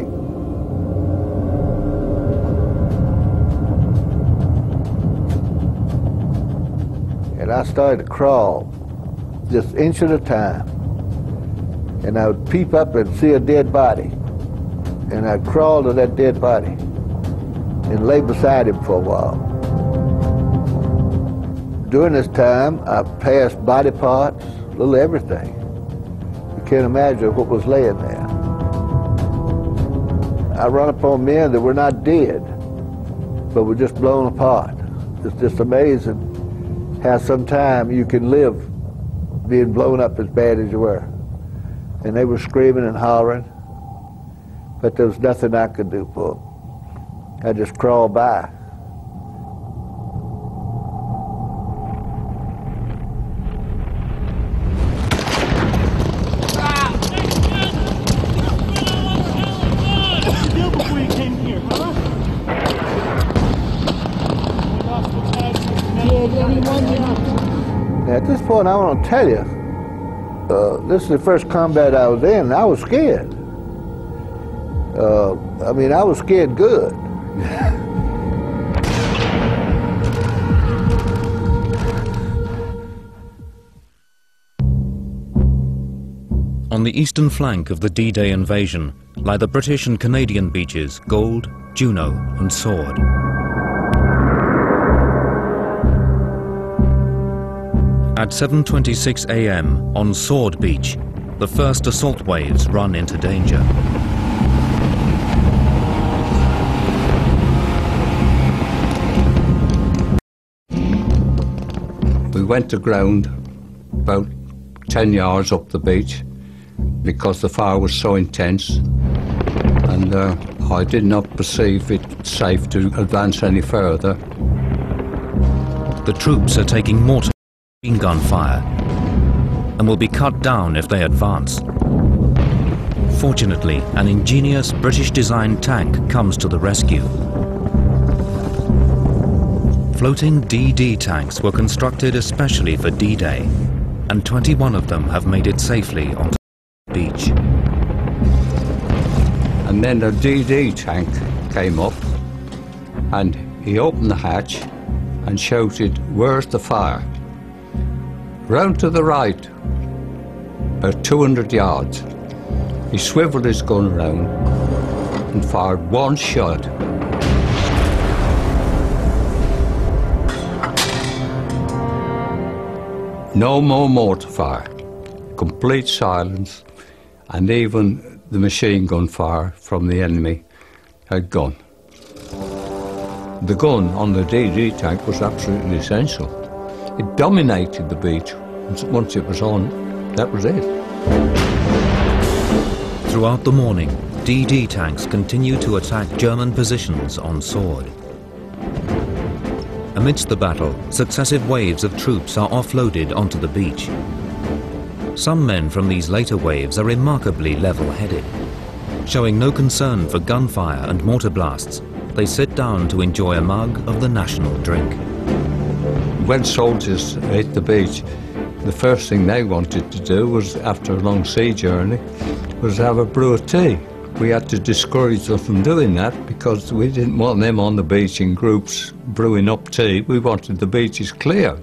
And I started to crawl, just inch at a time. And I would peep up and see a dead body. And I'd crawl to that dead body and lay beside him for a while. During this time, I passed body parts, little everything. You can't imagine what was laying there. I run upon men that were not dead, but were just blown apart. It's just amazing how sometime you can live being blown up as bad as you were. And they were screaming and hollering, but there was nothing I could do for them. I just crawled by. At this point, I want to tell you, this is the first combat I was in, and I was scared. I mean, I was scared good. On the eastern flank of the D-Day invasion lie the British and Canadian beaches Gold, Juno and Sword. At 7:26 a.m. on Sword Beach, the first assault waves run into danger. We went aground about 10 yards up the beach because the fire was so intense, and I did not perceive it safe to advance any further. The troops are taking mortar machine gun fire and will be cut down if they advance. Fortunately, an ingenious British-designed tank comes to the rescue. Floating DD tanks were constructed especially for D-Day, and 21 of them have made it safely onto the beach. And then the DD tank came up, and he opened the hatch and shouted, "Where's the fire?" Round to the right, about 200 yards. He swiveled his gun around and fired one shot. No more mortar fire, complete silence, and even the machine gun fire from the enemy had gone. The gun on the DD tank was absolutely essential. It dominated the beach. Once it was on, that was it. Throughout the morning, DD tanks continue to attack German positions on Sword. Amidst the battle, successive waves of troops are offloaded onto the beach. Some men from these later waves are remarkably level-headed. Showing no concern for gunfire and mortar blasts, they sit down to enjoy a mug of the national drink. When soldiers hit the beach, the first thing they wanted to do was, after a long sea journey, was have a brew of tea. We had to discourage them from doing that because we didn't want them on the beach in groups brewing up tea. We wanted the beaches clear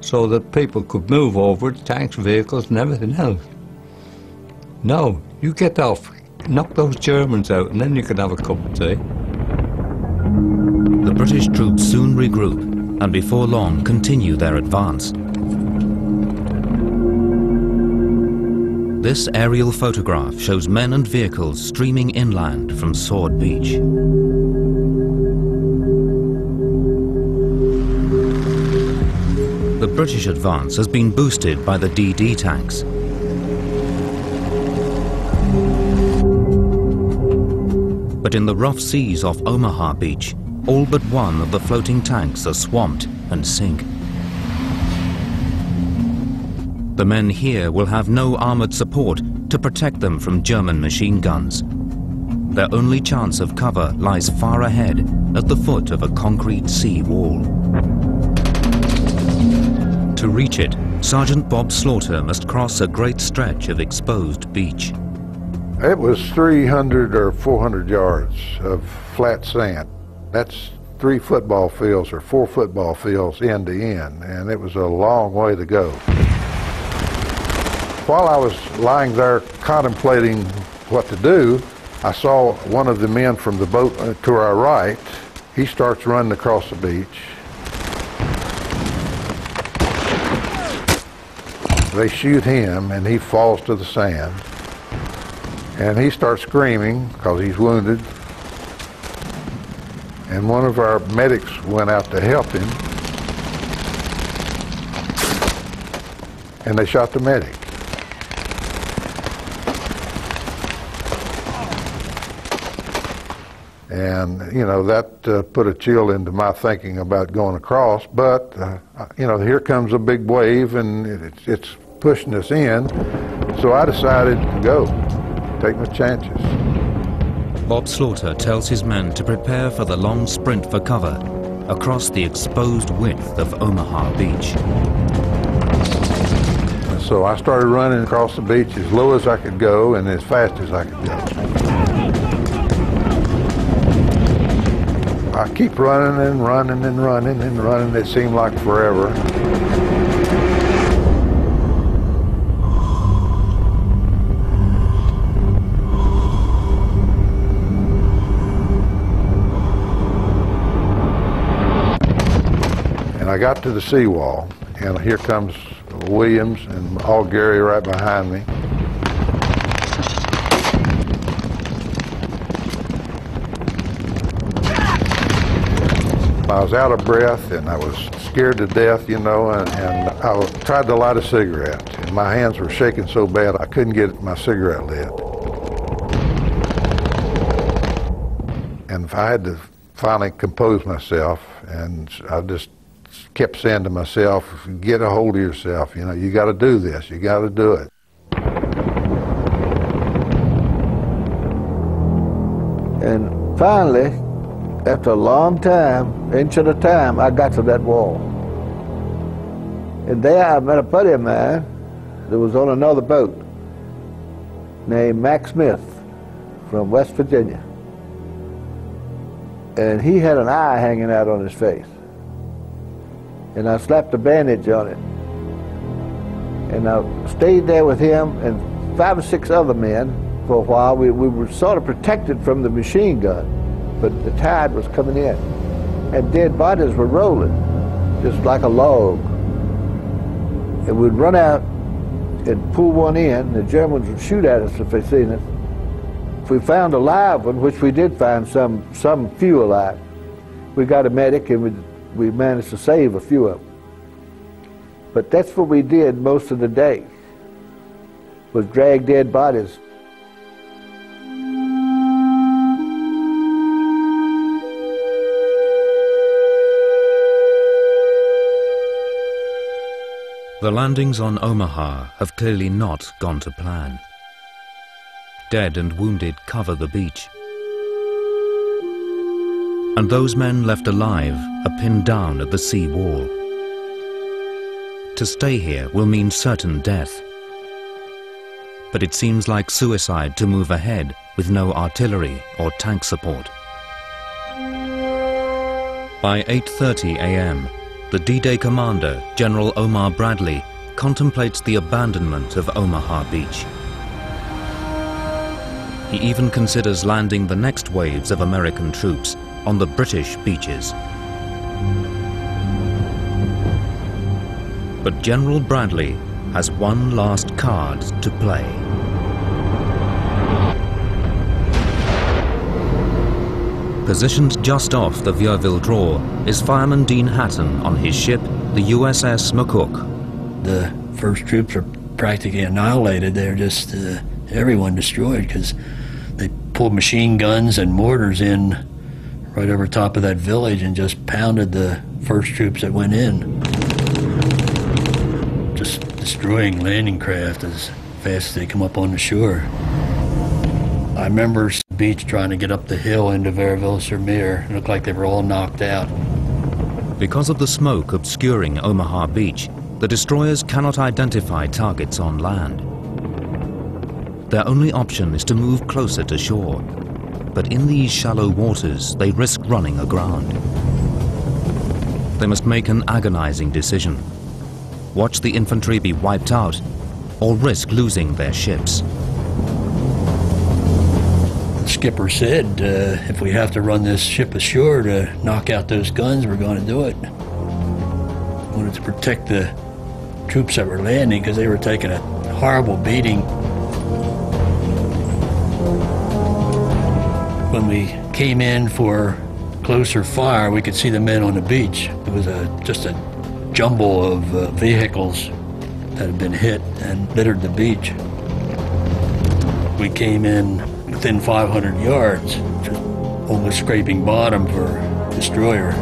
so that people could move over it, tanks, vehicles and everything else. No, you get off, knock those Germans out and then you could have a cup of tea. The British troops soon regroup and before long continue their advance. This aerial photograph shows men and vehicles streaming inland from Sword Beach. The British advance has been boosted by the DD tanks. But in the rough seas off Omaha Beach, all but one of the floating tanks are swamped and sink. The men here will have no armored support to protect them from German machine guns. Their only chance of cover lies far ahead at the foot of a concrete sea wall. To reach it, Sergeant Bob Slaughter must cross a great stretch of exposed beach. It was 300 or 400 yards of flat sand. That's 3 football fields or 4 football fields end to end, and it was a long way to go. While I was lying there contemplating what to do, I saw one of the men from the boat to our right. He starts running across the beach. They shoot him and he falls to the sand. And he starts screaming because he's wounded. And one of our medics went out to help him. And they shot the medic. And, you know, that put a chill into my thinking about going across. But, you know, here comes a big wave and it's pushing us in. So I decided to go, take my chances. Bob Slaughter tells his men to prepare for the long sprint for cover across the exposed width of Omaha Beach. So I started running across the beach as low as I could go and as fast as I could go. I keep running and running and running and running. It seemed like forever. And I got to the seawall, and here comes Williams and all Gary right behind me. I was out of breath and I was scared to death, you know, and I tried to light a cigarette. And my hands were shaking so bad I couldn't get my cigarette lit. And I had to finally compose myself, and I just kept saying to myself, get a hold of yourself, you know, you got to do this, you got to do it. And finally, after a long time, inch at a time, I got to that wall. And there I met a buddy of mine that was on another boat named Mac Smith from West Virginia. And he had an eye hanging out on his face. And I slapped a bandage on it. And I stayed there with him and 5 or 6 other men for a while. We were sort of protected from the machine gun, but the tide was coming in. And dead bodies were rolling, just like a log. And we'd run out and pull one in, and the Germans would shoot at us if they seen us. If we found a live one, which we did find some few alive, we got a medic and we managed to save a few of them. But that's what we did most of the day, was drag dead bodies. The landings on Omaha have clearly not gone to plan. Dead and wounded cover the beach. And those men left alive are pinned down at the sea wall. To stay here will mean certain death. But it seems like suicide to move ahead with no artillery or tank support. By 8:30 a.m., the D-Day commander, General Omar Bradley, contemplates the abandonment of Omaha Beach. He even considers landing the next waves of American troops on the British beaches. But General Bradley has one last card to play. Positioned just off the Vierville Draw is Fireman Dean Hatton on his ship, the USS McCook. The first troops are practically annihilated. They're just everyone destroyed because they pulled machine guns and mortars in right over top of that village and just pounded the first troops that went in. Just destroying landing craft as fast as they come up on the shore. I remember the beach trying to get up the hill into Verville-sur-Mer. It looked like they were all knocked out. Because of the smoke obscuring Omaha Beach, the destroyers cannot identify targets on land. Their only option is to move closer to shore. But in these shallow waters, they risk running aground. They must make an agonizing decision. Watch the infantry be wiped out, or risk losing their ships. The skipper said, if we have to run this ship ashore to knock out those guns, we're going to do it. We wanted to protect the troops that were landing because they were taking a horrible beating. When we came in for closer fire, we could see the men on the beach. It was just a jumble of vehicles that had been hit and littered the beach. We came in within 500 yards, just almost scraping bottom for destroyer.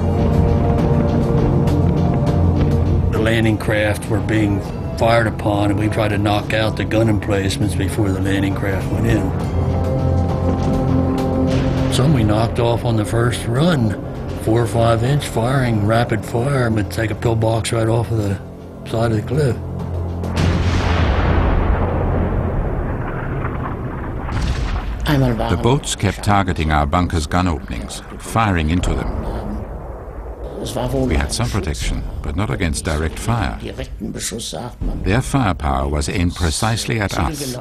The landing craft were being fired upon, and we tried to knock out the gun emplacements before the landing craft went in. Some we knocked off on the first run, 4 or 5 inch firing, rapid fire, but take a pillbox right off of the side of the cliff. The boats kept targeting our bunker's gun openings, firing into them. We had some protection, but not against direct fire. Their firepower was aimed precisely at us,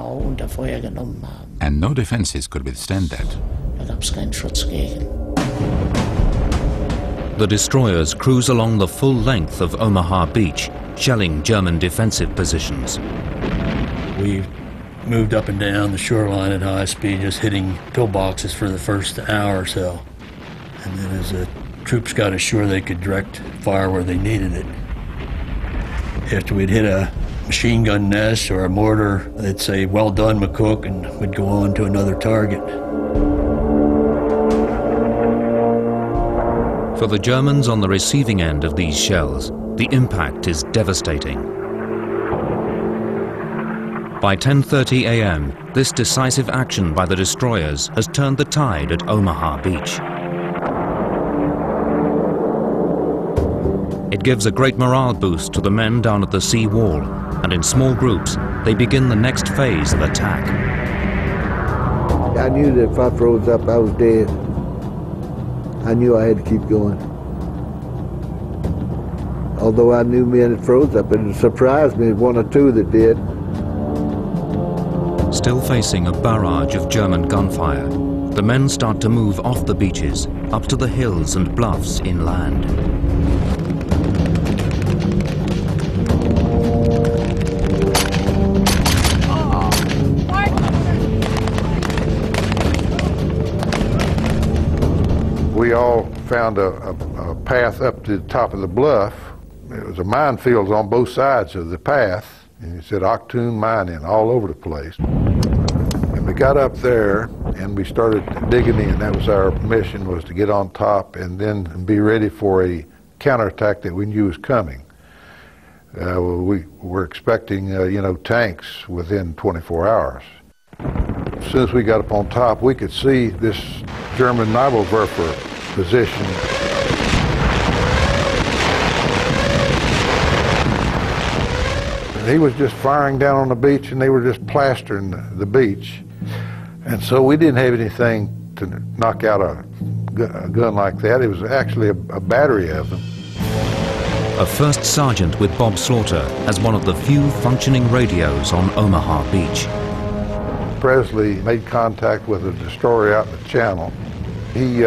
and no defenses could withstand that. The destroyers cruise along the full length of Omaha Beach, shelling German defensive positions. We moved up and down the shoreline at high speed, just hitting pillboxes for the first hour or so. And then as the troops got ashore, they could direct fire where they needed it. After we'd hit a machine gun nest or a mortar, they'd say, "Well done, McCook," and we'd go on to another target. For the Germans on the receiving end of these shells, the impact is devastating. By 10:30 a.m., this decisive action by the destroyers has turned the tide at Omaha Beach. It gives a great morale boost to the men down at the sea wall, and in small groups, they begin the next phase of attack. I knew that if I froze up, I was dead. I knew I had to keep going. Although I knew men had froze up, it surprised me, one or two that did. Still facing a barrage of German gunfire, the men start to move off the beaches, up to the hills and bluffs inland. We all found a path up to the top of the bluff. It was a minefield on both sides of the path, and it said Octoon Mining all over the place. And we got up there and we started digging in. That was our mission, was to get on top and then be ready for a counterattack that we knew was coming. We were expecting, tanks within 24 hours. As soon as we got up on top, we could see this German naval Werfer position. And he was just firing down on the beach, and they were just plastering the beach. And so we didn't have anything to knock out a gun like that. It was actually a battery of them. A first sergeant with Bob Slaughter has one of the few functioning radios on Omaha Beach. Presley made contact with a destroyer out in the channel. He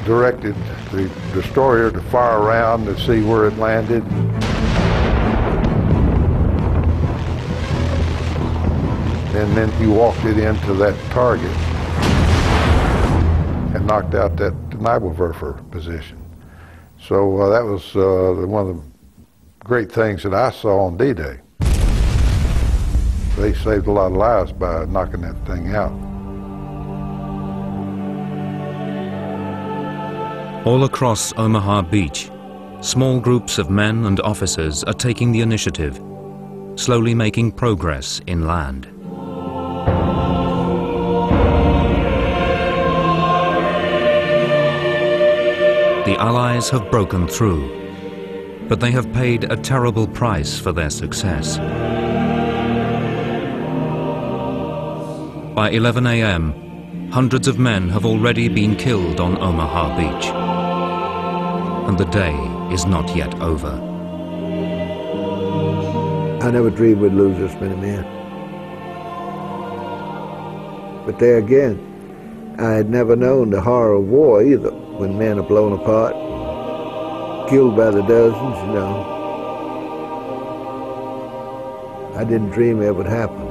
directed the destroyer to fire around to see where it landed. And then he walked it into that target and knocked out that naval Werfer position. So that was one of the great things that I saw on D-Day. They saved a lot of lives by knocking that thing out. All across Omaha Beach, small groups of men and officers are taking the initiative, slowly making progress inland. The Allies have broken through, but they have paid a terrible price for their success. By 11 a.m., hundreds of men have already been killed on Omaha Beach, and the day is not yet over. I never dreamed we'd lose this many men. But there again, I had never known the horror of war either, when men are blown apart, killed by the dozens, I didn't dream it would happen.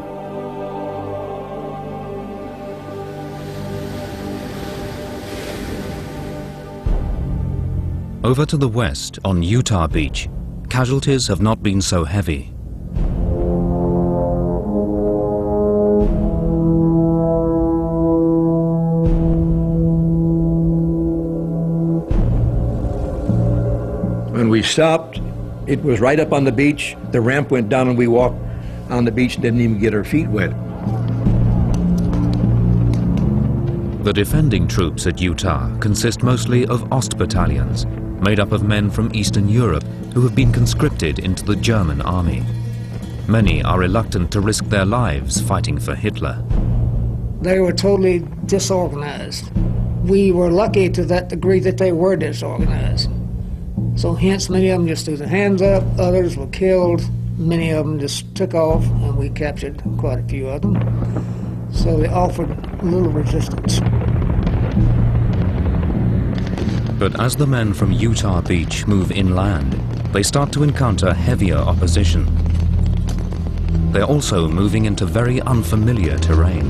Over to the west, on Utah Beach, casualties have not been so heavy. When we stopped, it was right up on the beach. The ramp went down and we walked on the beach and didn't even get our feet wet. The defending troops at Utah consist mostly of Ost battalions, made up of men from Eastern Europe who have been conscripted into the German army. Many are reluctant to risk their lives fighting for Hitler. They were totally disorganized. We were lucky to that degree that they were disorganized. So hence many of them just threw their hands up, others were killed, many of them just took off, and we captured quite a few of them. So they offered little resistance. But as the men from Utah Beach move inland, they start to encounter heavier opposition. They're also moving into very unfamiliar terrain.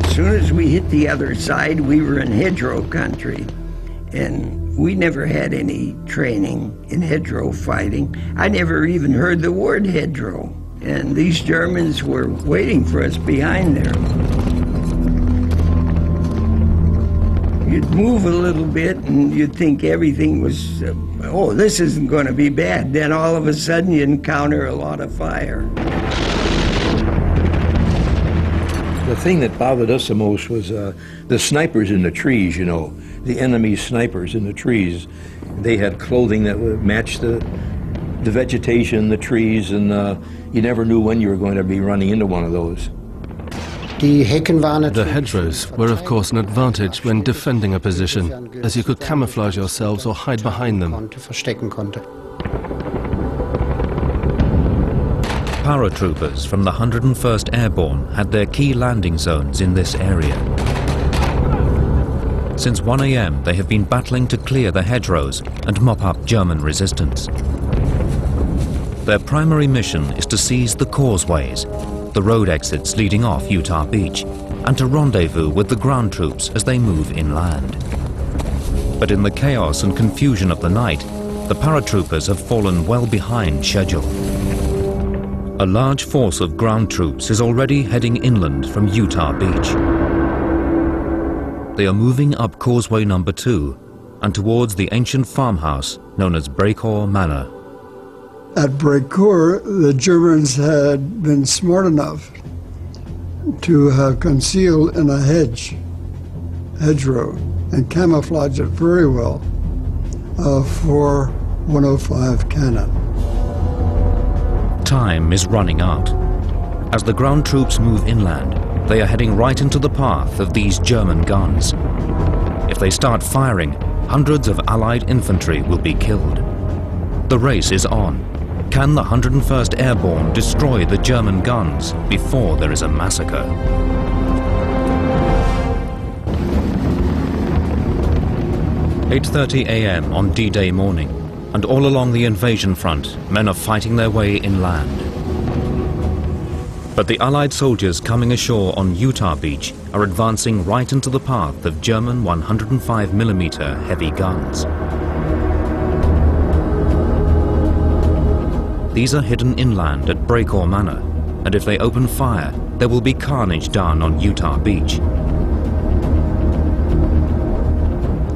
As soon as we hit the other side, we were in hedgerow country, and we never had any training in hedgerow fighting. I never even heard the word hedgerow, and these Germans were waiting for us behind there. You'd move a little bit and you'd think everything was, oh, this isn't going to be bad. Then all of a sudden you encounter a lot of fire. The thing that bothered us the most was the snipers in the trees, you know, the enemy snipers in the trees. They had clothing that would match the vegetation, the trees, and you never knew when you were going to be running into one of those. The hedgerows were of course an advantage when defending a position, as you could camouflage yourselves or hide behind them. Paratroopers from the 101st Airborne had their key landing zones in this area. Since 1 a.m. they have been battling to clear the hedgerows and mop up German resistance. Their primary mission is to seize the causeways, the road exits leading off Utah Beach, and to rendezvous with the ground troops as they move inland. But in the chaos and confusion of the night, the paratroopers have fallen well behind schedule. A large force of ground troops is already heading inland from Utah Beach. They are moving up Causeway Number 2 and towards the ancient farmhouse known as Breakour Manor. At Breakour, the Germans had been smart enough to have concealed in a hedgerow, and camouflage it very well for 105 cannon. Time is running out. As the ground troops move inland, they are heading right into the path of these German guns. If they start firing, hundreds of Allied infantry will be killed. The race is on. Can the 101st Airborne destroy the German guns before there is a massacre? "8:30 a.m. on D-Day morning, and all along the invasion front, men are fighting their way inland. But the Allied soldiers coming ashore on Utah Beach are advancing right into the path of German 105mm heavy guns. These are hidden inland at Breakour Manor, and if they open fire, there will be carnage done on Utah Beach.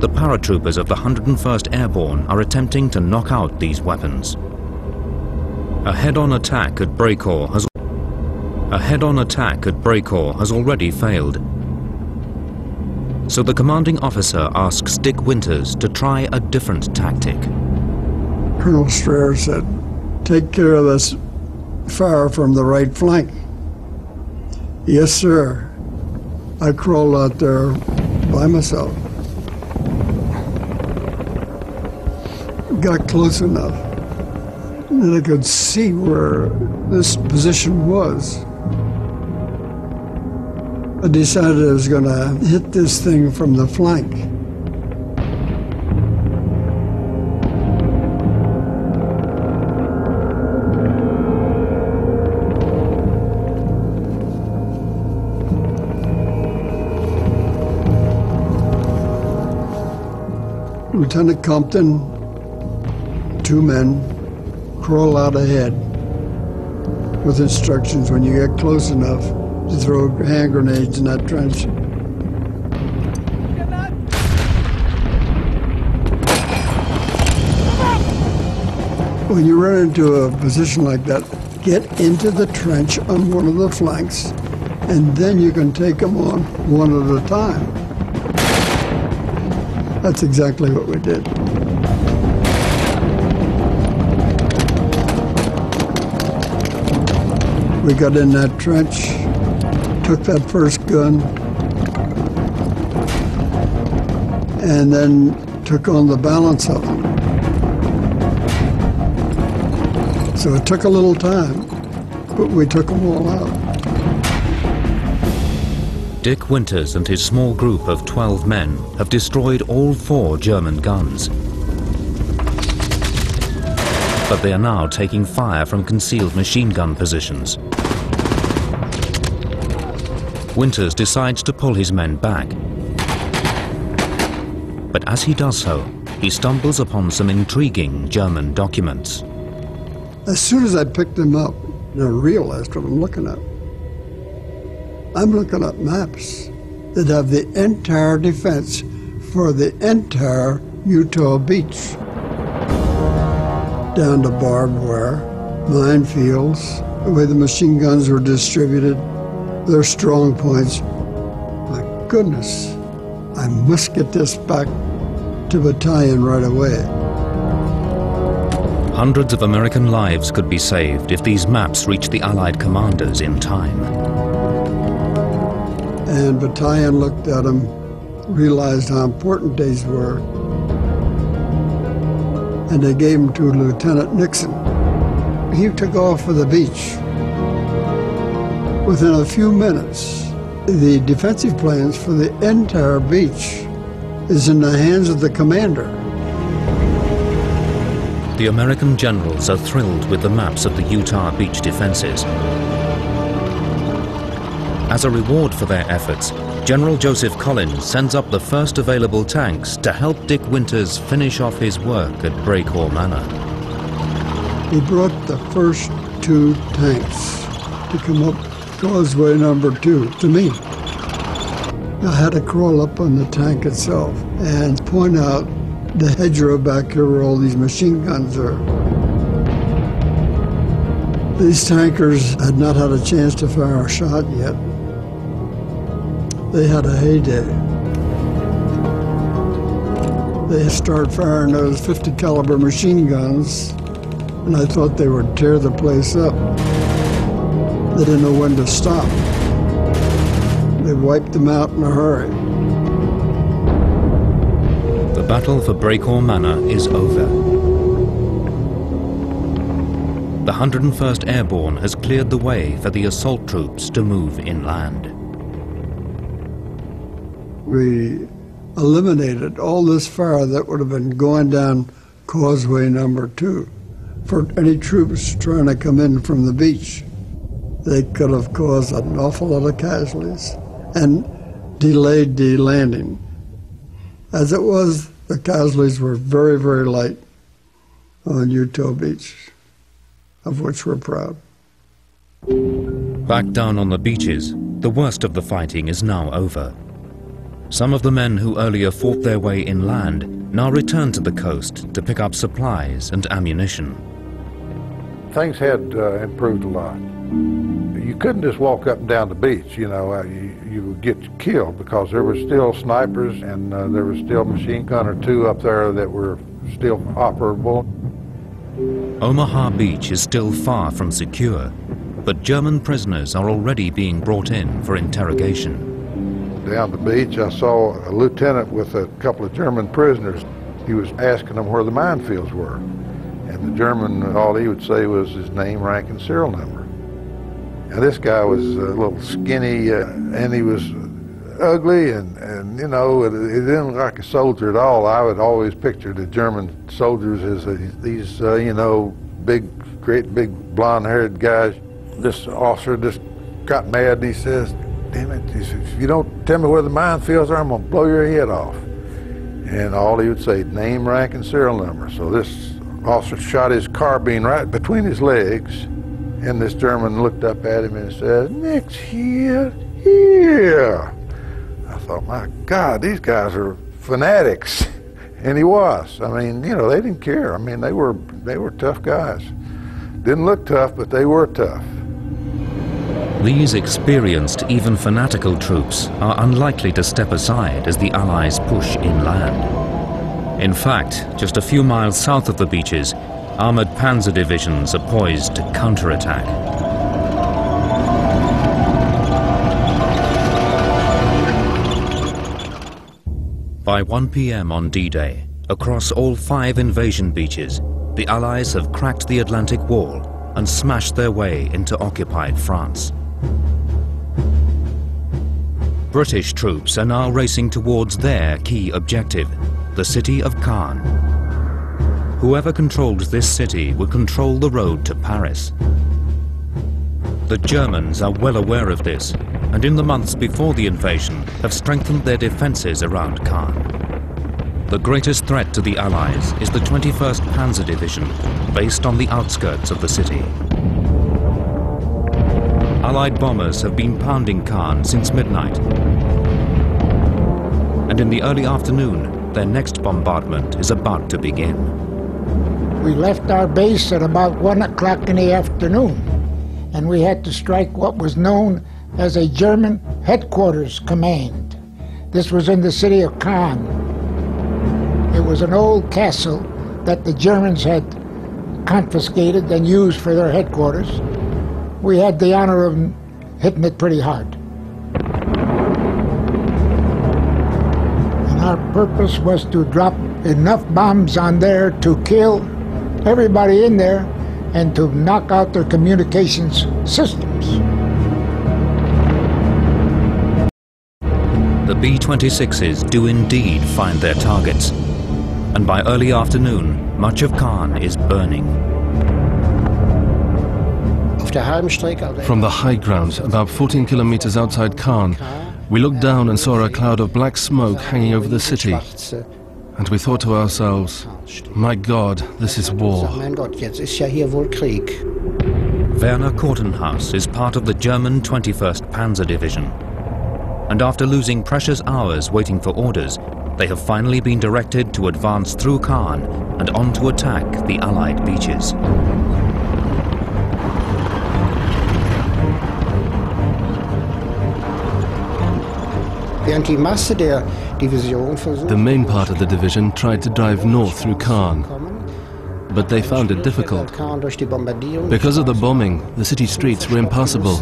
The paratroopers of the 101st Airborne are attempting to knock out these weapons. A head-on attack at Breakour has already failed. So the commanding officer asks Dick Winters to try a different tactic. Colonel Strayer said, "Take care of this fire from the right flank." "Yes, sir." I crawled out there by myself. Got close enough that I could see where this position was. I decided I was going to hit this thing from the flank. Lieutenant Compton, 2 men, crawl out ahead with instructions when you get close enough to throw hand grenades in that trench. When you run into a position like that, get into the trench on one of the flanks, and then you can take them on one at a time. That's exactly what we did. We got in that trench, took that first gun, and then took on the balance of them. So it took a little time, but we took them all out. Dick Winters and his small group of 12 men have destroyed all 4 German guns. But they are now taking fire from concealed machine gun positions. Winters decides to pull his men back. But as he does so, he stumbles upon some intriguing German documents. As soon as I picked them up, I realized what I'm looking at. I'm looking at maps that have the entire defense for the entire Utah beach. Down to barbed wire, minefields, the way the machine guns were distributed, their strong points. My goodness, I must get this back to battalion right away. Hundreds of American lives could be saved if these maps reach the Allied commanders in time. And battalion looked at them, realized how important these were, and they gave them to Lieutenant Nixon. He took off for the beach. Within a few minutes, the defensive plans for the entire beach is in the hands of the commander. The American generals are thrilled with the maps of the Utah beach defenses. As a reward for their efforts, General Joseph Collins sends up the first available tanks to help Dick Winters finish off his work at Breakhall Manor. He brought the first 2 tanks to come up causeway number 2 to me. I had to crawl up on the tank itself and point out the hedgerow back here where all these machine guns are. These tankers had not had a chance to fire a shot yet. They had a heyday. They started firing those 50 caliber machine guns, and I thought they would tear the place up. They didn't know when to stop. They wiped them out in a hurry. The battle for Breakhall Manor is over. The 101st Airborne has cleared the way for the assault troops to move inland. We eliminated all this fire that would have been going down causeway number 2 for any troops trying to come in from the beach. They could have caused an awful lot of casualties and delayed the landing. As it was, the casualties were very, very light on Utah Beach, of which we're proud. Back down on the beaches, the worst of the fighting is now over. Some of the men who earlier fought their way inland now return to the coast to pick up supplies and ammunition. Things had improved a lot. You couldn't just walk up and down the beach, you know, you would get killed because there were still snipers and there was still a machine gun or 2 up there that were still operable. Omaha Beach is still far from secure, but German prisoners are already being brought in for interrogation. Down the beach, I saw a lieutenant with a couple of German prisoners. He was asking them where the minefields were. And the German, all he would say was his name, rank, and serial number. Now this guy was a little skinny, and he was ugly, and you know, he didn't look like a soldier at all. I would always picture the German soldiers as these, you know, great big blonde-haired guys. This officer just got mad, and he says, "Damn it, he says, if you don't tell me where the minefields are, I'm gonna blow your head off." And all he would say, name, rank, and serial number. So this officer shot his carbine right between his legs, and this German looked up at him and said, "Nick's here." I thought, my God, these guys are fanatics. And he was. I mean, you know, they didn't care. I mean, they were tough guys. Didn't look tough, but they were tough. These experienced, even fanatical troops are unlikely to step aside as the Allies push inland. In fact, just a few miles south of the beaches, armored panzer divisions are poised to counterattack. By 1 p.m. on D-Day, across all 5 invasion beaches, the Allies have cracked the Atlantic Wall and smashed their way into occupied France. British troops are now racing towards their key objective, the city of Caen. Whoever controlled this city would control the road to Paris. The Germans are well aware of this, and in the months before the invasion have strengthened their defences around Caen. The greatest threat to the Allies is the 21st Panzer Division, based on the outskirts of the city. Allied bombers have been pounding Caen since midnight. And in the early afternoon, their next bombardment is about to begin. We left our base at about 1 o'clock in the afternoon, and we had to strike what was known as a German headquarters command. This was in the city of Caen. It was an old castle that the Germans had confiscated and used for their headquarters. We had the honor of hitting it pretty hard. And our purpose was to drop enough bombs on there to kill everybody in there and to knock out their communications systems. The B-26s do indeed find their targets, and by early afternoon, much of Caen is burning. From the high ground, about 14 kilometers outside Caen, we looked down and saw a cloud of black smoke hanging over the city. And we thought to ourselves, my God, this is war. Werner Kortenhaus is part of the German 21st Panzer Division. And after losing precious hours waiting for orders, they have finally been directed to advance through Caen and on to attack the Allied beaches. The main part of the division tried to drive north through Caen, but they found it difficult. Because of the bombing, the city streets were impassable,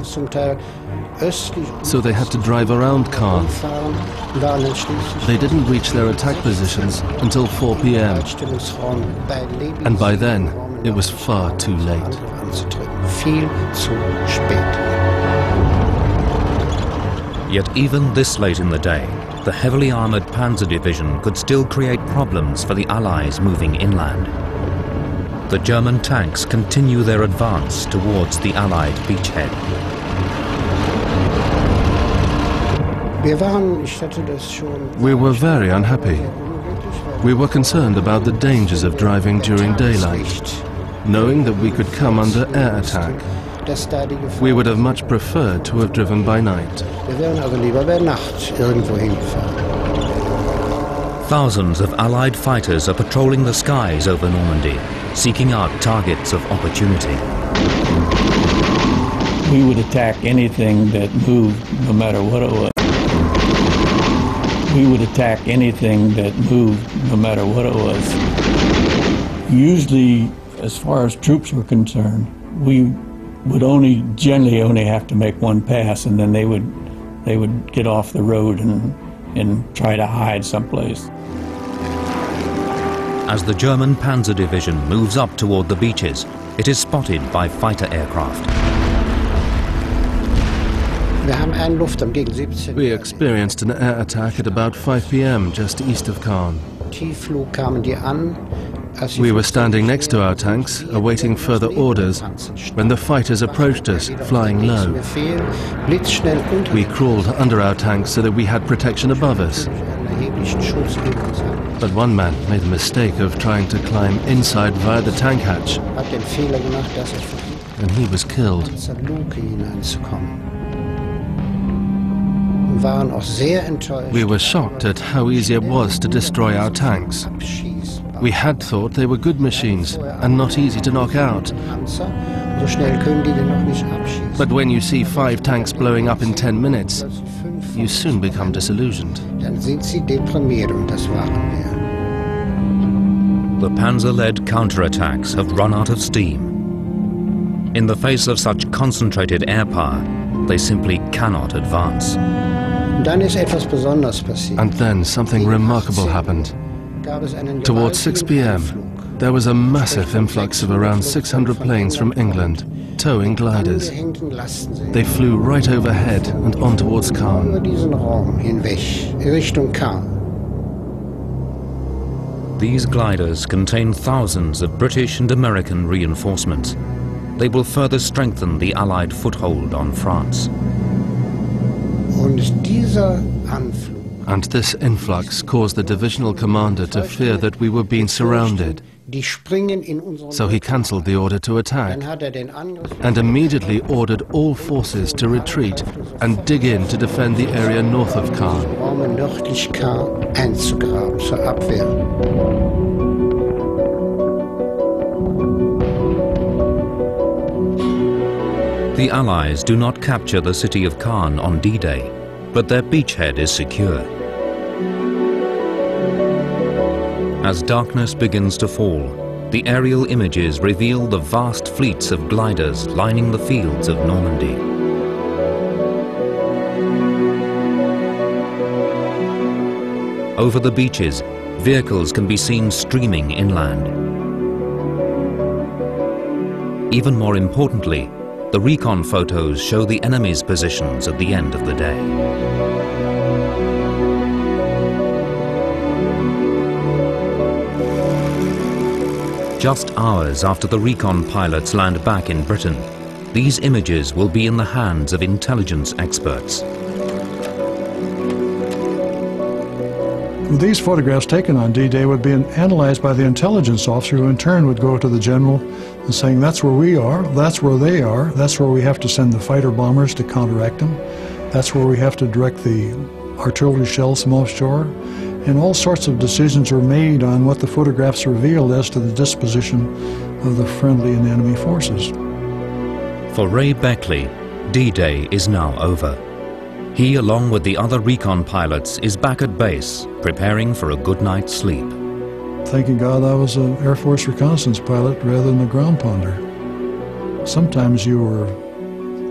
so they had to drive around Caen. They didn't reach their attack positions until 4 p.m. And by then, it was far too late. Yet even this late in the day, the heavily armoured Panzer Division could still create problems for the Allies moving inland. The German tanks continue their advance towards the Allied beachhead. We were very unhappy. We were concerned about the dangers of driving during daylight, knowing that we could come under air attack. We would have much preferred to have driven by night. Thousands of Allied fighters are patrolling the skies over Normandy, seeking out targets of opportunity. We would attack anything that moved, no matter what it was. We would attack anything that moved, no matter what it was. Usually, as far as troops were concerned, we would generally only have to make one pass, and then they would get off the road and try to hide someplace. As the German Panzer Division moves up toward the beaches, it is spotted by fighter aircraft. We experienced an air attack at about 5 p.m. just east of Caen. We were standing next to our tanks, awaiting further orders, when the fighters approached us, flying low. We crawled under our tanks so that we had protection above us. But one man made the mistake of trying to climb inside via the tank hatch, and he was killed. We were shocked at how easy it was to destroy our tanks. We had thought they were good machines and not easy to knock out. But when you see 5 tanks blowing up in 10 minutes, you soon become disillusioned. The Panzer-led counterattacks have run out of steam. In the face of such concentrated air power, they simply cannot advance. And then something remarkable happened. Towards 6 p.m., there was a massive influx of around 600 planes from England, towing gliders. They flew right overhead and on towards Caen. These gliders contain thousands of British and American reinforcements. They will further strengthen the Allied foothold on France. And this influx caused the divisional commander to fear that we were being surrounded. So he cancelled the order to attack and immediately ordered all forces to retreat and dig in to defend the area north of Caen. The Allies do not capture the city of Caen on D-Day, but their beachhead is secure. As darkness begins to fall, the aerial images reveal the vast fleets of gliders lining the fields of Normandy. Over the beaches, vehicles can be seen streaming inland. Even more importantly, the recon photos show the enemy's positions at the end of the day. Just hours after the recon pilots land back in Britain, these images will be in the hands of intelligence experts. These photographs taken on D-Day would be analyzed by the intelligence officer, who in turn would go to the general and saying, that's where we are, that's where they are, that's where we have to send the fighter bombers to counteract them, that's where we have to direct the artillery shells from offshore. And all sorts of decisions are made on what the photographs revealed as to the disposition of the friendly and enemy forces. For Ray Beckley, D-Day is now over. He, along with the other recon pilots, is back at base, preparing for a good night's sleep. Thanking God I was an Air Force reconnaissance pilot rather than a ground pounder. Sometimes you were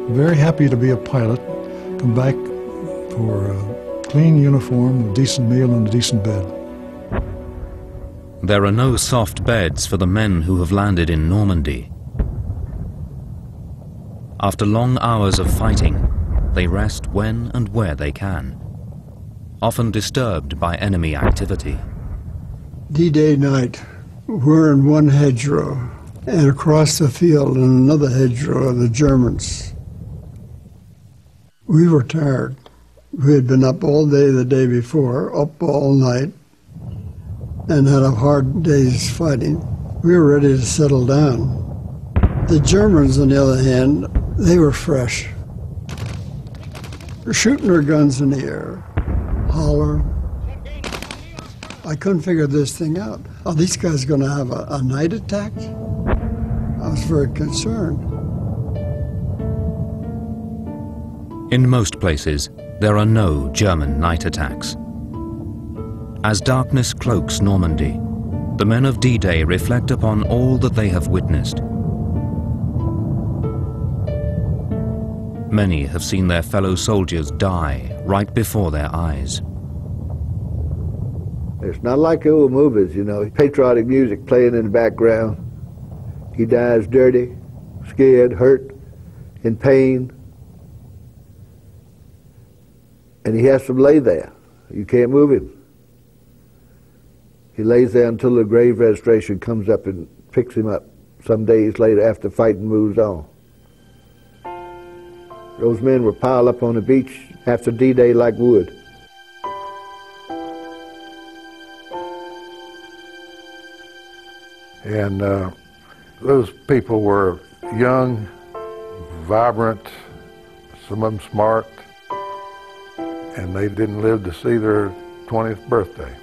very happy to be a pilot, come back for a clean uniform, a decent meal, and a decent bed. There are no soft beds for the men who have landed in Normandy. After long hours of fighting, they rest when and where they can, often disturbed by enemy activity. D-Day night, we're in one hedgerow, and across the field in another hedgerow are the Germans. We were tired. We had been up all day the day before, up all night, and had a hard day's fighting. We were ready to settle down. The Germans, on the other hand, they were fresh. They're shooting their guns in the air, holler. I couldn't figure this thing out. Are these guys going to have a night attack? I was very concerned. In most places, there are no German night attacks. As darkness cloaks Normandy, the men of D-Day reflect upon all that they have witnessed. Many have seen their fellow soldiers die right before their eyes. It's not like the old movies, you know, patriotic music playing in the background. He dies dirty, scared, hurt, in pain. And he has to lay there. You can't move him. He lays there until the grave registration comes up and picks him up some days later after fighting moves on. Those men were piled up on the beach after D-Day like wood. And those people were young, vibrant, some of them smart, and they didn't live to see their 20th birthday.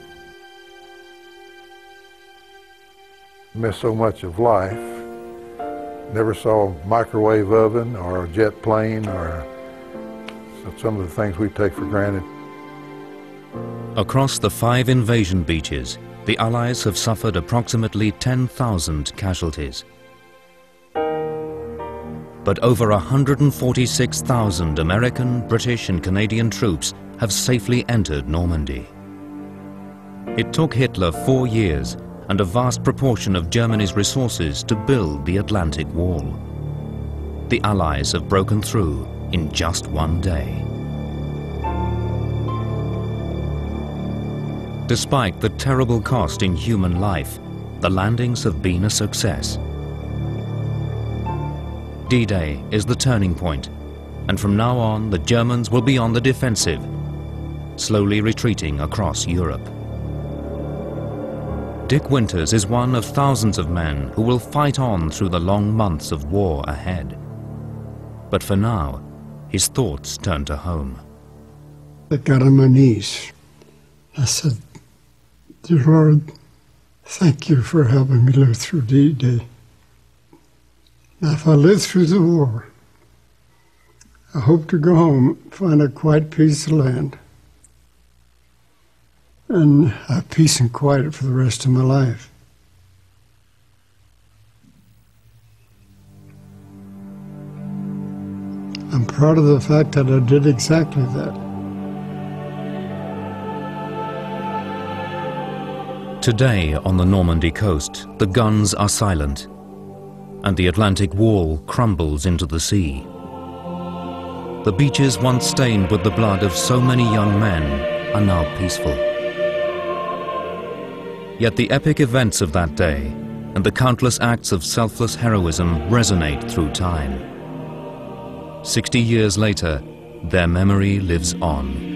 Missed so much of life. Never saw a microwave oven or a jet plane or some of the things we take for granted. Across the 5 invasion beaches, the Allies have suffered approximately 10,000 casualties. But over 146,000 American, British and Canadian troops have safely entered Normandy. It took Hitler 4 years and a vast proportion of Germany's resources to build the Atlantic Wall. the Allies have broken through in just one day. Despite the terrible cost in human life, the landings have been a success. D-Day is the turning point, and from now on the Germans will be on the defensive, slowly retreating across Europe. Dick Winters is one of thousands of men who will fight on through the long months of war ahead. But for now, his thoughts turn to home. I got on my knees. I said, "Dear Lord, thank you for helping me live through D-Day. Now, if I live through the war, I hope to go home and find a quiet piece of land and have peace and quiet for the rest of my life." I'm proud of the fact that I did exactly that. Today on the Normandy coast, the guns are silent, and the Atlantic Wall crumbles into the sea. The beaches once stained with the blood of so many young men are now peaceful. Yet the epic events of that day and the countless acts of selfless heroism resonate through time. 60 years later, their memory lives on.